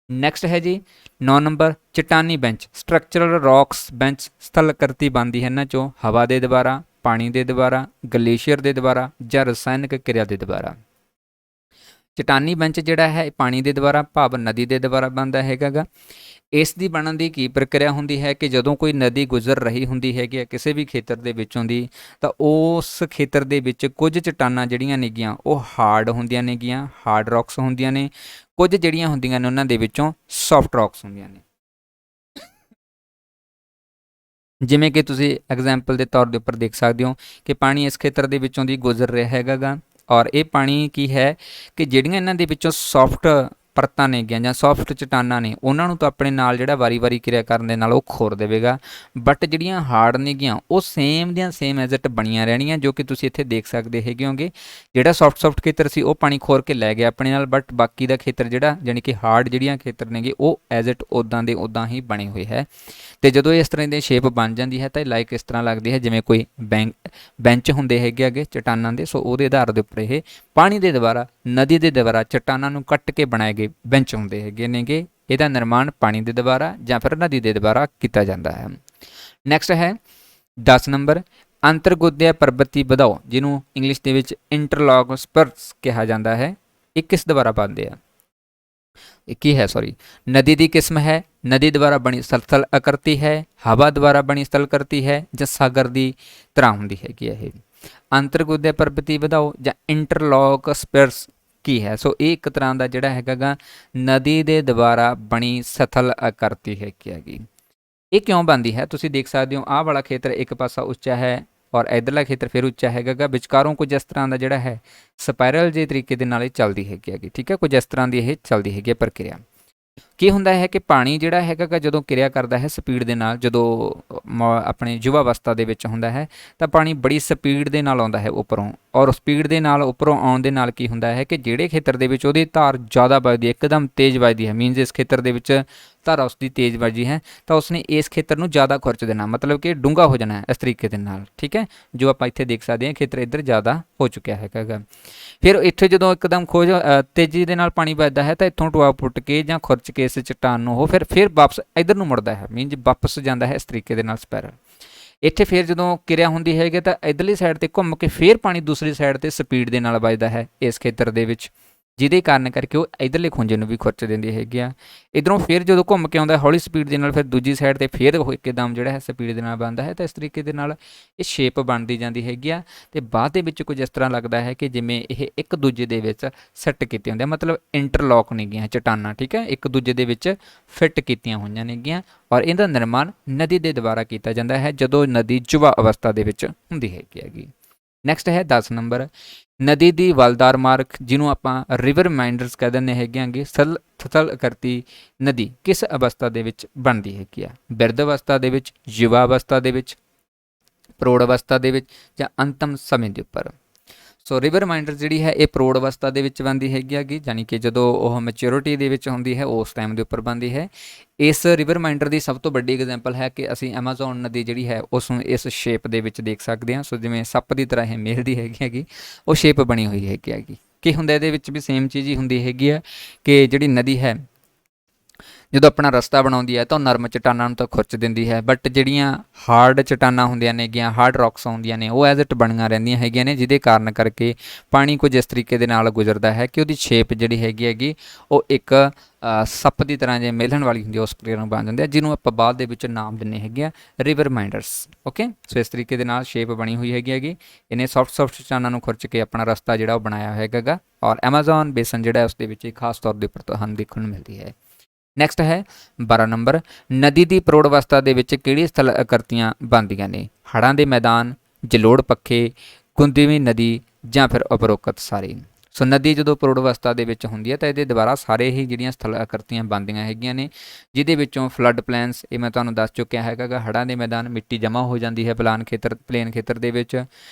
ਨੈਕਸਟ ਹੈ ਜੀ 9 ਨੰਬਰ ਚਟਾਨੀ ਬੈਂਚ। ਸਟਰਕਚਰਲ ਰੌਕਸ ਬੈਂਚ ਸਥਲਕਰਤੀ ਬਣਦੀ ਹੈ ਇਹਨਾਂ ਚੋਂ ਹਵਾ ਦੇ ਦੁਆਰਾ, ਪਾਣੀ ਦੇ ਦੁਆਰਾ, ਗਲੇਸ਼ੀਅਰ ਦੇ ਦੁਆਰਾ ਜਾਂ ਰਸਾਇਣਕ ਕਿਰਿਆ ਦੇ ਦੁਆਰਾ। ਚਟਾਨੀ ਬੈਂਚ ਜਿਹੜਾ ਹੈ ਪਾਣੀ ਦੇ ਦੁਆਰਾ ਭਾਵ ਨਦੀ ਦੇ ਦੁਆਰਾ ਬਣਦਾ ਹੈਗਾ ਗਾ। ਇਸ ਦੀ ਬਣਨ ਦੀ ਕੀ ਪ੍ਰਕਿਰਿਆ ਹੁੰਦੀ ਹੈ ਕਿ ਜਦੋਂ ਕੋਈ ਨਦੀ ਗੁਜ਼ਰ ਰਹੀ ਹੁੰਦੀ ਹੈਗੀ ਹੈ ਕਿਸੇ ਵੀ ਖੇਤਰ ਦੇ ਵਿੱਚੋਂ ਦੀ, ਤਾਂ ਉਸ ਖੇਤਰ ਦੇ ਵਿੱਚ ਕੁਝ ਚਟਾਨਾਂ ਜਿਹੜੀਆਂ ਨੇਗੀਆਂ ਉਹ ਹਾਰਡ ਹੁੰਦੀਆਂ ਨੇਗੀਆਂ, ਹਾਰਡ ਰੌਕਸ ਹੁੰਦੀਆਂ ਨੇ, ਕੁਝ ਜਿਹੜੀਆਂ ਹੁੰਦੀਆਂ ਨੇ ਉਹਨਾਂ ਦੇ ਵਿੱਚੋਂ ਸੌਫਟ ਰੌਕਸ ਹੁੰਦੀਆਂ ਨੇ। ਜਿਵੇਂ ਕਿ ਤੁਸੀਂ ਐਗਜ਼ਾਮਪਲ ਦੇ ਤੌਰ ਦੇ ਉੱਪਰ ਦੇਖ ਸਕਦੇ ਹੋ ਕਿ ਪਾਣੀ ਇਸ ਖੇਤਰ ਦੇ ਵਿੱਚੋਂ ਦੀ ਗੁਜ਼ਰ ਰਿਹਾ ਹੈਗਾ ਗਾ ਔਰ ਇਹ ਪਾਣੀ ਕੀ ਹੈ ਕਿ ਜਿਹੜੀਆਂ ਇਹਨਾਂ ਦੇ ਵਿੱਚੋਂ ਸੌਫਟ ਪਰਤਾਂ ਨੇਗੀਆਂ ਜਾਂ ਸੌਫਟ ਚਟਾਨਾਂ ਨੇ ਉਹਨਾਂ ਨੂੰ ਤਾਂ ਆਪਣੇ ਨਾਲ ਜਿਹੜਾ ਵਾਰੀ ਕਿਰਿਆ ਕਰਨ ਦੇ ਨਾਲ ਉਹ ਖੋਰ ਦੇਵੇਗਾ, ਬਟ ਜਿਹੜੀਆਂ ਹਾਰਡ ਨੇਗੀਆਂ ਉਹ ਸੇਮ ਦੀਆਂ ਸੇਮ ਐਜ਼ ਇਟ ਬਣੀਆਂ ਰਹਿਣੀਆਂ, ਜੋ ਕਿ ਤੁਸੀਂ ਇੱਥੇ ਦੇਖ ਸਕਦੇ ਹੈਗੇ ਹੋਗੇ। ਜਿਹੜਾ ਸੌਫਟ ਖੇਤਰ ਸੀ ਉਹ ਪਾਣੀ ਖੋਰ ਕੇ ਲੈ ਗਿਆ ਆਪਣੇ ਨਾਲ, ਬਟ ਬਾਕੀ ਦਾ ਖੇਤਰ ਜਿਹੜਾ ਜਾਣੀ ਕਿ ਹਾਰਡ ਜਿਹੜੀਆਂ ਖੇਤਰ ਨੇਗੇ ਉਹ ਐਜ਼ ਇਟ ਉੱਦਾਂ ਦੇ ਉੱਦਾਂ ਹੀ ਬਣੇ ਹੋਏ ਹੈ। ਅਤੇ ਜਦੋਂ ਇਸ ਤਰ੍ਹਾਂ ਦੀ ਸ਼ੇਪ ਬਣ ਜਾਂਦੀ ਹੈ ਤਾਂ ਇਹ ਲਾਈਕ ਇਸ ਤਰ੍ਹਾਂ ਲੱਗਦੀ ਹੈ ਜਿਵੇਂ ਕੋਈ ਬੈਂਚ ਹੁੰਦੇ ਹੈਗੇ ਅੱਗੇ ਚਟਾਨਾਂ ਦੇ। ਸੋ ਉਹਦੇ ਆਧਾਰ ਦੇ ਉੱਪਰ ਇਹ ਪਾਣੀ ਦੇ ਦੁਆਰਾ, ਨਦੀ ਦੇ ਦੁਆਰਾ ਚਟਾਨਾਂ ਨੂੰ ਕੱਟ ਕੇ ਬਣਾਏ ਗਏ ਬੈਂਚ ਹੁੰਦੇ ਹੈਗੇ ਨੇਗੇ। ਇਹਦਾ ਨਿਰਮਾਣ ਪਾਣੀ ਦੇ ਦੁਆਰਾ ਜਾਂ ਫਿਰ ਨਦੀ ਦੇ ਦੁਆਰਾ ਕੀਤਾ ਜਾਂਦਾ ਹੈ। ਨੈਕਸਟ ਹੈ 10 ਨੰਬਰ ਅੰਤਰਗੋਦਿਆ ਪਰਬਤੀ ਵਧਾਓ, ਜਿਹਨੂੰ ਇੰਗਲਿਸ਼ ਦੇ ਵਿੱਚ ਇੰਟਰਲੌਕ ਸਪਰਸ ਕਿਹਾ ਜਾਂਦਾ ਹੈ। ਇਹ ਕਿਸ ਦੁਆਰਾ ਬਣਦੇ ਆ? ਕੀ ਹੈ ਨਦੀ ਦੀ ਕਿਸਮ ਹੈ, ਨਦੀ ਦੁਆਰਾ ਬਣੀ ਸਥਲ ਆਕ੍ਰਿਤੀ ਹੈ, ਹਵਾ ਦੁਆਰਾ ਬਣੀ ਸਥਲ ਆਕ੍ਰਿਤੀ ਹੈ ਜਾਂ ਸਾਗਰ ਦੀ ਤਰ੍ਹਾਂ ਹੁੰਦੀ ਹੈਗੀ ਹੈ। ਇਹ ਅੰਤਰਗੋਦਿਆ ਪਰਬਤੀ ਵਧਾਓ ਜਾਂ ਇੰਟਰਲੌਕ ਸਪਰਸ ਕੀ ਹੈ? ਸੋ ਇਹ ਇੱਕ ਤਰ੍ਹਾਂ ਦਾ ਜਿਹੜਾ ਹੈਗਾ ਗਾ ਨਦੀ ਦੇ ਦੁਆਰਾ ਬਣੀ ਸਥਲ ਆਕ੍ਰਿਤੀ ਹੈਗੀ। ਇਹ ਕਿਉਂ ਬਣਦੀ ਹੈ? ਤੁਸੀਂ ਦੇਖ ਸਕਦੇ ਹੋ ਆਹ ਵਾਲਾ ਖੇਤਰ ਇੱਕ ਪਾਸਾ ਉੱਚਾ ਹੈ ਔਰ ਇੱਧਰਲਾ ਖੇਤਰ ਫਿਰ ਉੱਚਾ ਹੈਗਾ ਗਾ, ਵਿਚਕਾਰੋਂ ਕੁਝ ਇਸ ਤਰ੍ਹਾਂ ਦਾ ਜਿਹੜਾ ਹੈ ਸਪਾਇਰਲ ਜਿਹੇ ਤਰੀਕੇ ਦੇ ਨਾਲ ਇਹ ਚੱਲਦੀ ਹੈਗੀ। ਠੀਕ ਹੈ, ਕੁਝ ਇਸ ਤਰ੍ਹਾਂ ਦੀ ਇਹ ਚੱਲਦੀ ਹੈਗੀ ਪ੍ਰਕਿਰਿਆ। ਕੀ ਹੁੰਦਾ ਹੈ ਕਿ ਪਾਣੀ ਜਿਹੜਾ ਹੈਗਾ ਗਾ ਜਦੋਂ ਕਿਰਿਆ ਕਰਦਾ ਹੈ ਸਪੀਡ ਦੇ ਨਾਲ, ਜਦੋਂ ਆਪਣੇ ਯੁਵਾ ਅਵਸਥਾ ਦੇ ਵਿੱਚ ਹੁੰਦਾ ਹੈ ਤਾਂ ਪਾਣੀ ਬੜੀ ਸਪੀਡ ਦੇ ਨਾਲ ਆਉਂਦਾ ਹੈ ਉੱਪਰੋਂ, ਔਰ ਸਪੀਡ ਦੇ ਨਾਲ ਉੱਪਰੋਂ ਆਉਣ ਦੇ ਨਾਲ ਕੀ ਹੁੰਦਾ ਹੈ ਕਿ ਜਿਹੜੇ ਖੇਤਰ ਦੇ ਵਿੱਚ ਉਹਦੀ ਧਾਰ ਜ਼ਿਆਦਾ ਵੱਜਦੀ ਹੈ, ਇੱਕਦਮ ਤੇਜ਼ ਵੱਜਦੀ ਹੈ, ਮੀਨਜ਼ ਇਸ ਖੇਤਰ ਦੇ ਵਿੱਚ ਧਾਰਾ ਉਸਦੀ ਤੇਜ਼ ਵੱਜੀ ਹੈ ਤਾਂ ਉਸਨੇ ਇਸ ਖੇਤਰ ਨੂੰ ਜ਼ਿਆਦਾ ਖੁਰਚ ਦੇਣਾ, ਮਤਲਬ ਕਿ ਡੂੰਘਾ ਹੋ ਜਾਣਾ ਹੈ ਇਸ ਤਰੀਕੇ ਦੇ ਨਾਲ। ਠੀਕ ਹੈ, ਜੋ ਆਪਾਂ ਇੱਥੇ ਦੇਖ ਸਕਦੇ ਹਾਂ ਖੇਤਰ ਇੱਧਰ ਜ਼ਿਆਦਾ ਹੋ ਚੁੱਕਿਆ ਹੈਗਾ। ਫਿਰ ਇੱਥੇ ਜਦੋਂ ਇੱਕਦਮ ਤੇਜ਼ੀ ਦੇ ਨਾਲ ਪਾਣੀ ਵੱਜਦਾ ਹੈ ਤਾਂ ਇੱਥੋਂ ਟੋਆ ਪੁੱਟ ਕੇ ਜਾਂ ਖੁਰਚ ਕੇ ਇਸ ਚਟਾਨ ਨੂੰ ਉਹ ਫਿਰ ਵਾਪਸ ਇੱਧਰ ਨੂੰ ਮੁੜਦਾ ਹੈ, ਮੀਨਜ਼ ਵਾਪਸ ਜਾਂਦਾ ਹੈ ਇਸ ਤਰੀਕੇ ਦੇ ਨਾਲ ਸਪਾਇਰਲ। ਇੱਥੇ ਫਿਰ ਜਦੋਂ ਕਿਰਿਆ ਹੁੰਦੀ ਹੈਗੀ ਤਾਂ ਇੱਧਰਲੀ ਸਾਈਡ 'ਤੇ ਘੁੰਮ ਕੇ ਫਿਰ ਪਾਣੀ ਦੂਸਰੀ ਸਾਈਡ 'ਤੇ ਸਪੀਡ ਦੇ ਨਾਲ ਵੱਜਦਾ ਹੈ ਇਸ ਖੇਤਰ ਦੇ ਵਿੱਚ, ਜਿਹਦੇ ਕਾਰਨ ਕਰਕੇ ਉਹ ਇੱਧਰਲੇ ਖੁੰਝੇ ਨੂੰ ਵੀ ਖੁਰਚ ਦਿੰਦੀ ਹੈਗੀ ਆ। ਇੱਧਰੋਂ ਫਿਰ ਜਦੋਂ ਘੁੰਮ ਕੇ ਆਉਂਦਾ ਹੌਲੀ ਸਪੀਡ ਦੇ ਨਾਲ ਫਿਰ ਦੂਜੀ ਸਾਈਡ 'ਤੇ ਫਿਰ ਉਹ ਇੱਕਦਮ ਜਿਹੜਾ ਹੈ ਸਪੀਡ ਦੇ ਨਾਲ ਬਣਦਾ ਹੈ ਤਾਂ ਇਸ ਤਰੀਕੇ ਦੇ ਨਾਲ ਇਹ ਸ਼ੇਪ ਬਣਦੀ ਜਾਂਦੀ ਹੈਗੀ ਆ। ਅਤੇ ਬਾਅਦ ਦੇ ਵਿੱਚ ਕੁਝ ਇਸ ਤਰ੍ਹਾਂ ਲੱਗਦਾ ਹੈ ਕਿ ਜਿਵੇਂ ਇਹ ਇੱਕ ਦੂਜੇ ਦੇ ਵਿੱਚ ਸੈੱਟ ਕੀਤੇ ਹੁੰਦੇ ਆ, ਮਤਲਬ ਇੰਟਰਲੌਕ ਨੇਗੀਆਂ ਚਟਾਨਾਂ। ਠੀਕ ਹੈ, ਇੱਕ ਦੂਜੇ ਦੇ ਵਿੱਚ ਫਿੱਟ ਕੀਤੀਆਂ ਹੋਈਆਂ ਨੇਗੀਆਂ ਔਰ ਇਹਦਾ ਨਿਰਮਾਣ ਨਦੀ ਦੇ ਦੁਆਰਾ ਕੀਤਾ ਜਾਂਦਾ ਹੈ ਜਦੋਂ ਨਦੀ ਯੁਵਾ ਅਵਸਥਾ ਦੇ ਵਿੱਚ ਹੁੰਦੀ ਹੈਗੀ। ਨੈਕਸਟ ਹੈ 10 ਨੰਬਰ ਨਦੀ ਦੀ ਵਲਦਾਰ ਮਾਰਗ, ਜਿਹਨੂੰ ਆਪਾਂ ਰਿਵਰ ਮਾਈਂਡਰਸ ਕਹਿ ਦਿੰਦੇ ਹੈਗੇ। ਸਥਲ ਆਕ੍ਰਿਤੀ ਨਦੀ ਕਿਸ ਅਵਸਥਾ ਦੇ ਵਿੱਚ ਬਣਦੀ ਹੈਗੀ ਆ? ਬਿਰਧ ਅਵਸਥਾ ਦੇ ਵਿੱਚ, ਯੁਵਾ ਅਵਸਥਾ ਦੇ ਵਿੱਚ, ਪ੍ਰੌੜ ਅਵਸਥਾ ਦੇ ਵਿੱਚ ਜਾਂ ਅੰਤਮ ਸਮੇਂ ਦੇ ਉੱਪਰ। ਸੋ ਰਿਵਰ ਮਾਈਂਡਰ ਜਿਹੜੀ ਹੈ ਇਹ ਪ੍ਰੌੜ ਅਵਸਥਾ ਦੇ ਵਿੱਚ ਬਣਦੀ ਹੈਗੀ, ਜਾਣੀ ਕਿ ਜਦੋਂ ਉਹ ਮੈਚਿਓਰਿਟੀ ਦੇ ਵਿੱਚ ਹੁੰਦੀ ਹੈ ਉਸ ਟਾਈਮ ਦੇ ਉੱਪਰ ਬਣਦੀ ਹੈ। ਇਸ ਰਿਵਰ ਮਾਈਂਡਰ ਦੀ ਸਭ ਤੋਂ ਵੱਡੀ ਐਗਜ਼ਾਮਪਲ ਹੈ ਕਿ ਅਸੀਂ ਐਮਾਜ਼ੋਨ ਨਦੀ ਜਿਹੜੀ ਹੈ ਉਸ ਨੂੰ ਇਸ ਸ਼ੇਪ ਦੇ ਵਿੱਚ ਦੇਖ ਸਕਦੇ ਹਾਂ। ਸੋ ਜਿਵੇਂ ਸੱਪ ਦੀ ਤਰ੍ਹਾਂ ਇਹ ਮਿਲਦੀ ਹੈਗੀ ਉਹ ਸ਼ੇਪ ਬਣੀ ਹੋਈ ਹੈਗੀ। ਕੀ ਹੁੰਦਾ ਇਹਦੇ ਵਿੱਚ ਵੀ ਸੇਮ ਚੀਜ਼ ਹੀ ਹੁੰਦੀ ਹੈਗੀ ਆ ਕਿ ਜਿਹੜੀ ਨਦੀ ਹੈ ਜਦੋਂ ਆਪਣਾ ਰਸਤਾ ਬਣਾਉਂਦੀ ਹੈ ਤਾਂ ਉਹ ਨਰਮ ਚਟਾਨਾਂ ਨੂੰ ਤਾਂ ਖੁਰਚ ਦਿੰਦੀ ਹੈ, ਬਟ ਜਿਹੜੀਆਂ ਹਾਰਡ ਚਟਾਨਾਂ ਹੁੰਦੀਆਂ ਨੇਗੀਆਂ, ਹਾਰਡ ਰੌਕਸ ਹੁੰਦੀਆਂ ਨੇ, ਉਹ ਐਜ਼ ਇਟ ਬਣੀਆਂ ਰਹਿੰਦੀਆਂ ਹੈਗੀਆਂ ਨੇ, ਜਿਹਦੇ ਕਾਰਨ ਕਰਕੇ ਪਾਣੀ ਕੁਝ ਇਸ ਤਰੀਕੇ ਦੇ ਨਾਲ ਗੁਜ਼ਰਦਾ ਹੈ ਕਿ ਉਹਦੀ ਸ਼ੇਪ ਜਿਹੜੀ ਹੈਗੀ ਉਹ ਇੱਕ ਸੱਪ ਦੀ ਤਰ੍ਹਾਂ ਜੇ ਮੇਲਣ ਵਾਲੀ ਹੁੰਦੀ ਹੈ, ਉਸ ਪ੍ਰਕਾਰ ਨੂੰ ਬਣ ਜਾਂਦੀ ਹੈ, ਜਿਹਨੂੰ ਆਪਾਂ ਬਾਅਦ ਦੇ ਵਿੱਚ ਨਾਮ ਦਿੰਦੇ ਹੈਗੇ ਆ ਰਿਵਰ ਮਾਈਂਡਰਸ। ਓਕੇ, ਸੋ ਇਸ ਤਰੀਕੇ ਦੇ ਨਾਲ ਸ਼ੇਪ ਬਣੀ ਹੋਈ ਹੈਗੀ ਇਹਨੇ ਸੌਫਟ ਚਟਾਨਾਂ ਨੂੰ ਖੁਰਚ ਕੇ ਆਪਣਾ ਰਸਤਾ ਜਿਹੜਾ ਉਹ ਬਣਾਇਆ ਹੈਗਾ ਔਰ ਐਮਾਜ਼ੋਨ ਬੇਸਨ ਜਿਹੜਾ ਉਸ ਦੇ ਵਿੱਚ ਇੱਕ ਖਾਸ ਤੌਰ ਦੇ ਉੱਪਰ ਤੁਹਾਨੂੰ ਦੇਖਣ ਨੂੰ ਮਿਲਦੀ ਹੈ। ਨੈਕਸਟ ਹੈ 12 ਨੰਬਰ, ਨਦੀ ਦੀ ਪ੍ਰੌੜ ਅਵਸਥਾ ਦੇ ਵਿੱਚ ਕਿਹੜੀ ਸਥਲ ਆਕ੍ਰਿਤੀਆਂ ਬਣਦੀਆਂ ਨੇ? ਹੜ੍ਹਾਂ ਦੇ ਮੈਦਾਨ, ਜਲੋੜ ਪੱਖੇ, ਗੁੰਦਵੀਂ ਨਦੀ ਜਾਂ ਫਿਰ ਉਪਰੋਕਤ ਸਾਰੇ। ਸੋ ਨਦੀ ਜਦੋਂ ਪ੍ਰੌੜ ਅਵਸਥਾ ਦੇ ਵਿੱਚ ਹੁੰਦੀ ਹੈ ਤਾਂ ਇਹਦੇ ਦੁਆਰਾ ਸਾਰੇ ਹੀ ਜਿਹੜੀਆਂ ਸਥਲ ਆਕ੍ਰਿਤੀਆਂ ਬਣਦੀਆਂ ਹੈਗੀਆਂ ਨੇ, ਜਿਹਦੇ ਵਿੱਚੋਂ ਫਲੱਡ ਪਲੇਨਸ, ਇਹ ਮੈਂ ਤੁਹਾਨੂੰ ਦੱਸ ਚੁੱਕਿਆ ਹੈਗਾ, ਹੜ੍ਹਾਂ ਦੇ ਮੈਦਾਨ, ਮਿੱਟੀ ਜਮ੍ਹਾਂ ਹੋ ਜਾਂਦੀ ਹੈ ਪਲੇਨ ਖੇਤਰ ਦੇ ਵਿੱਚ।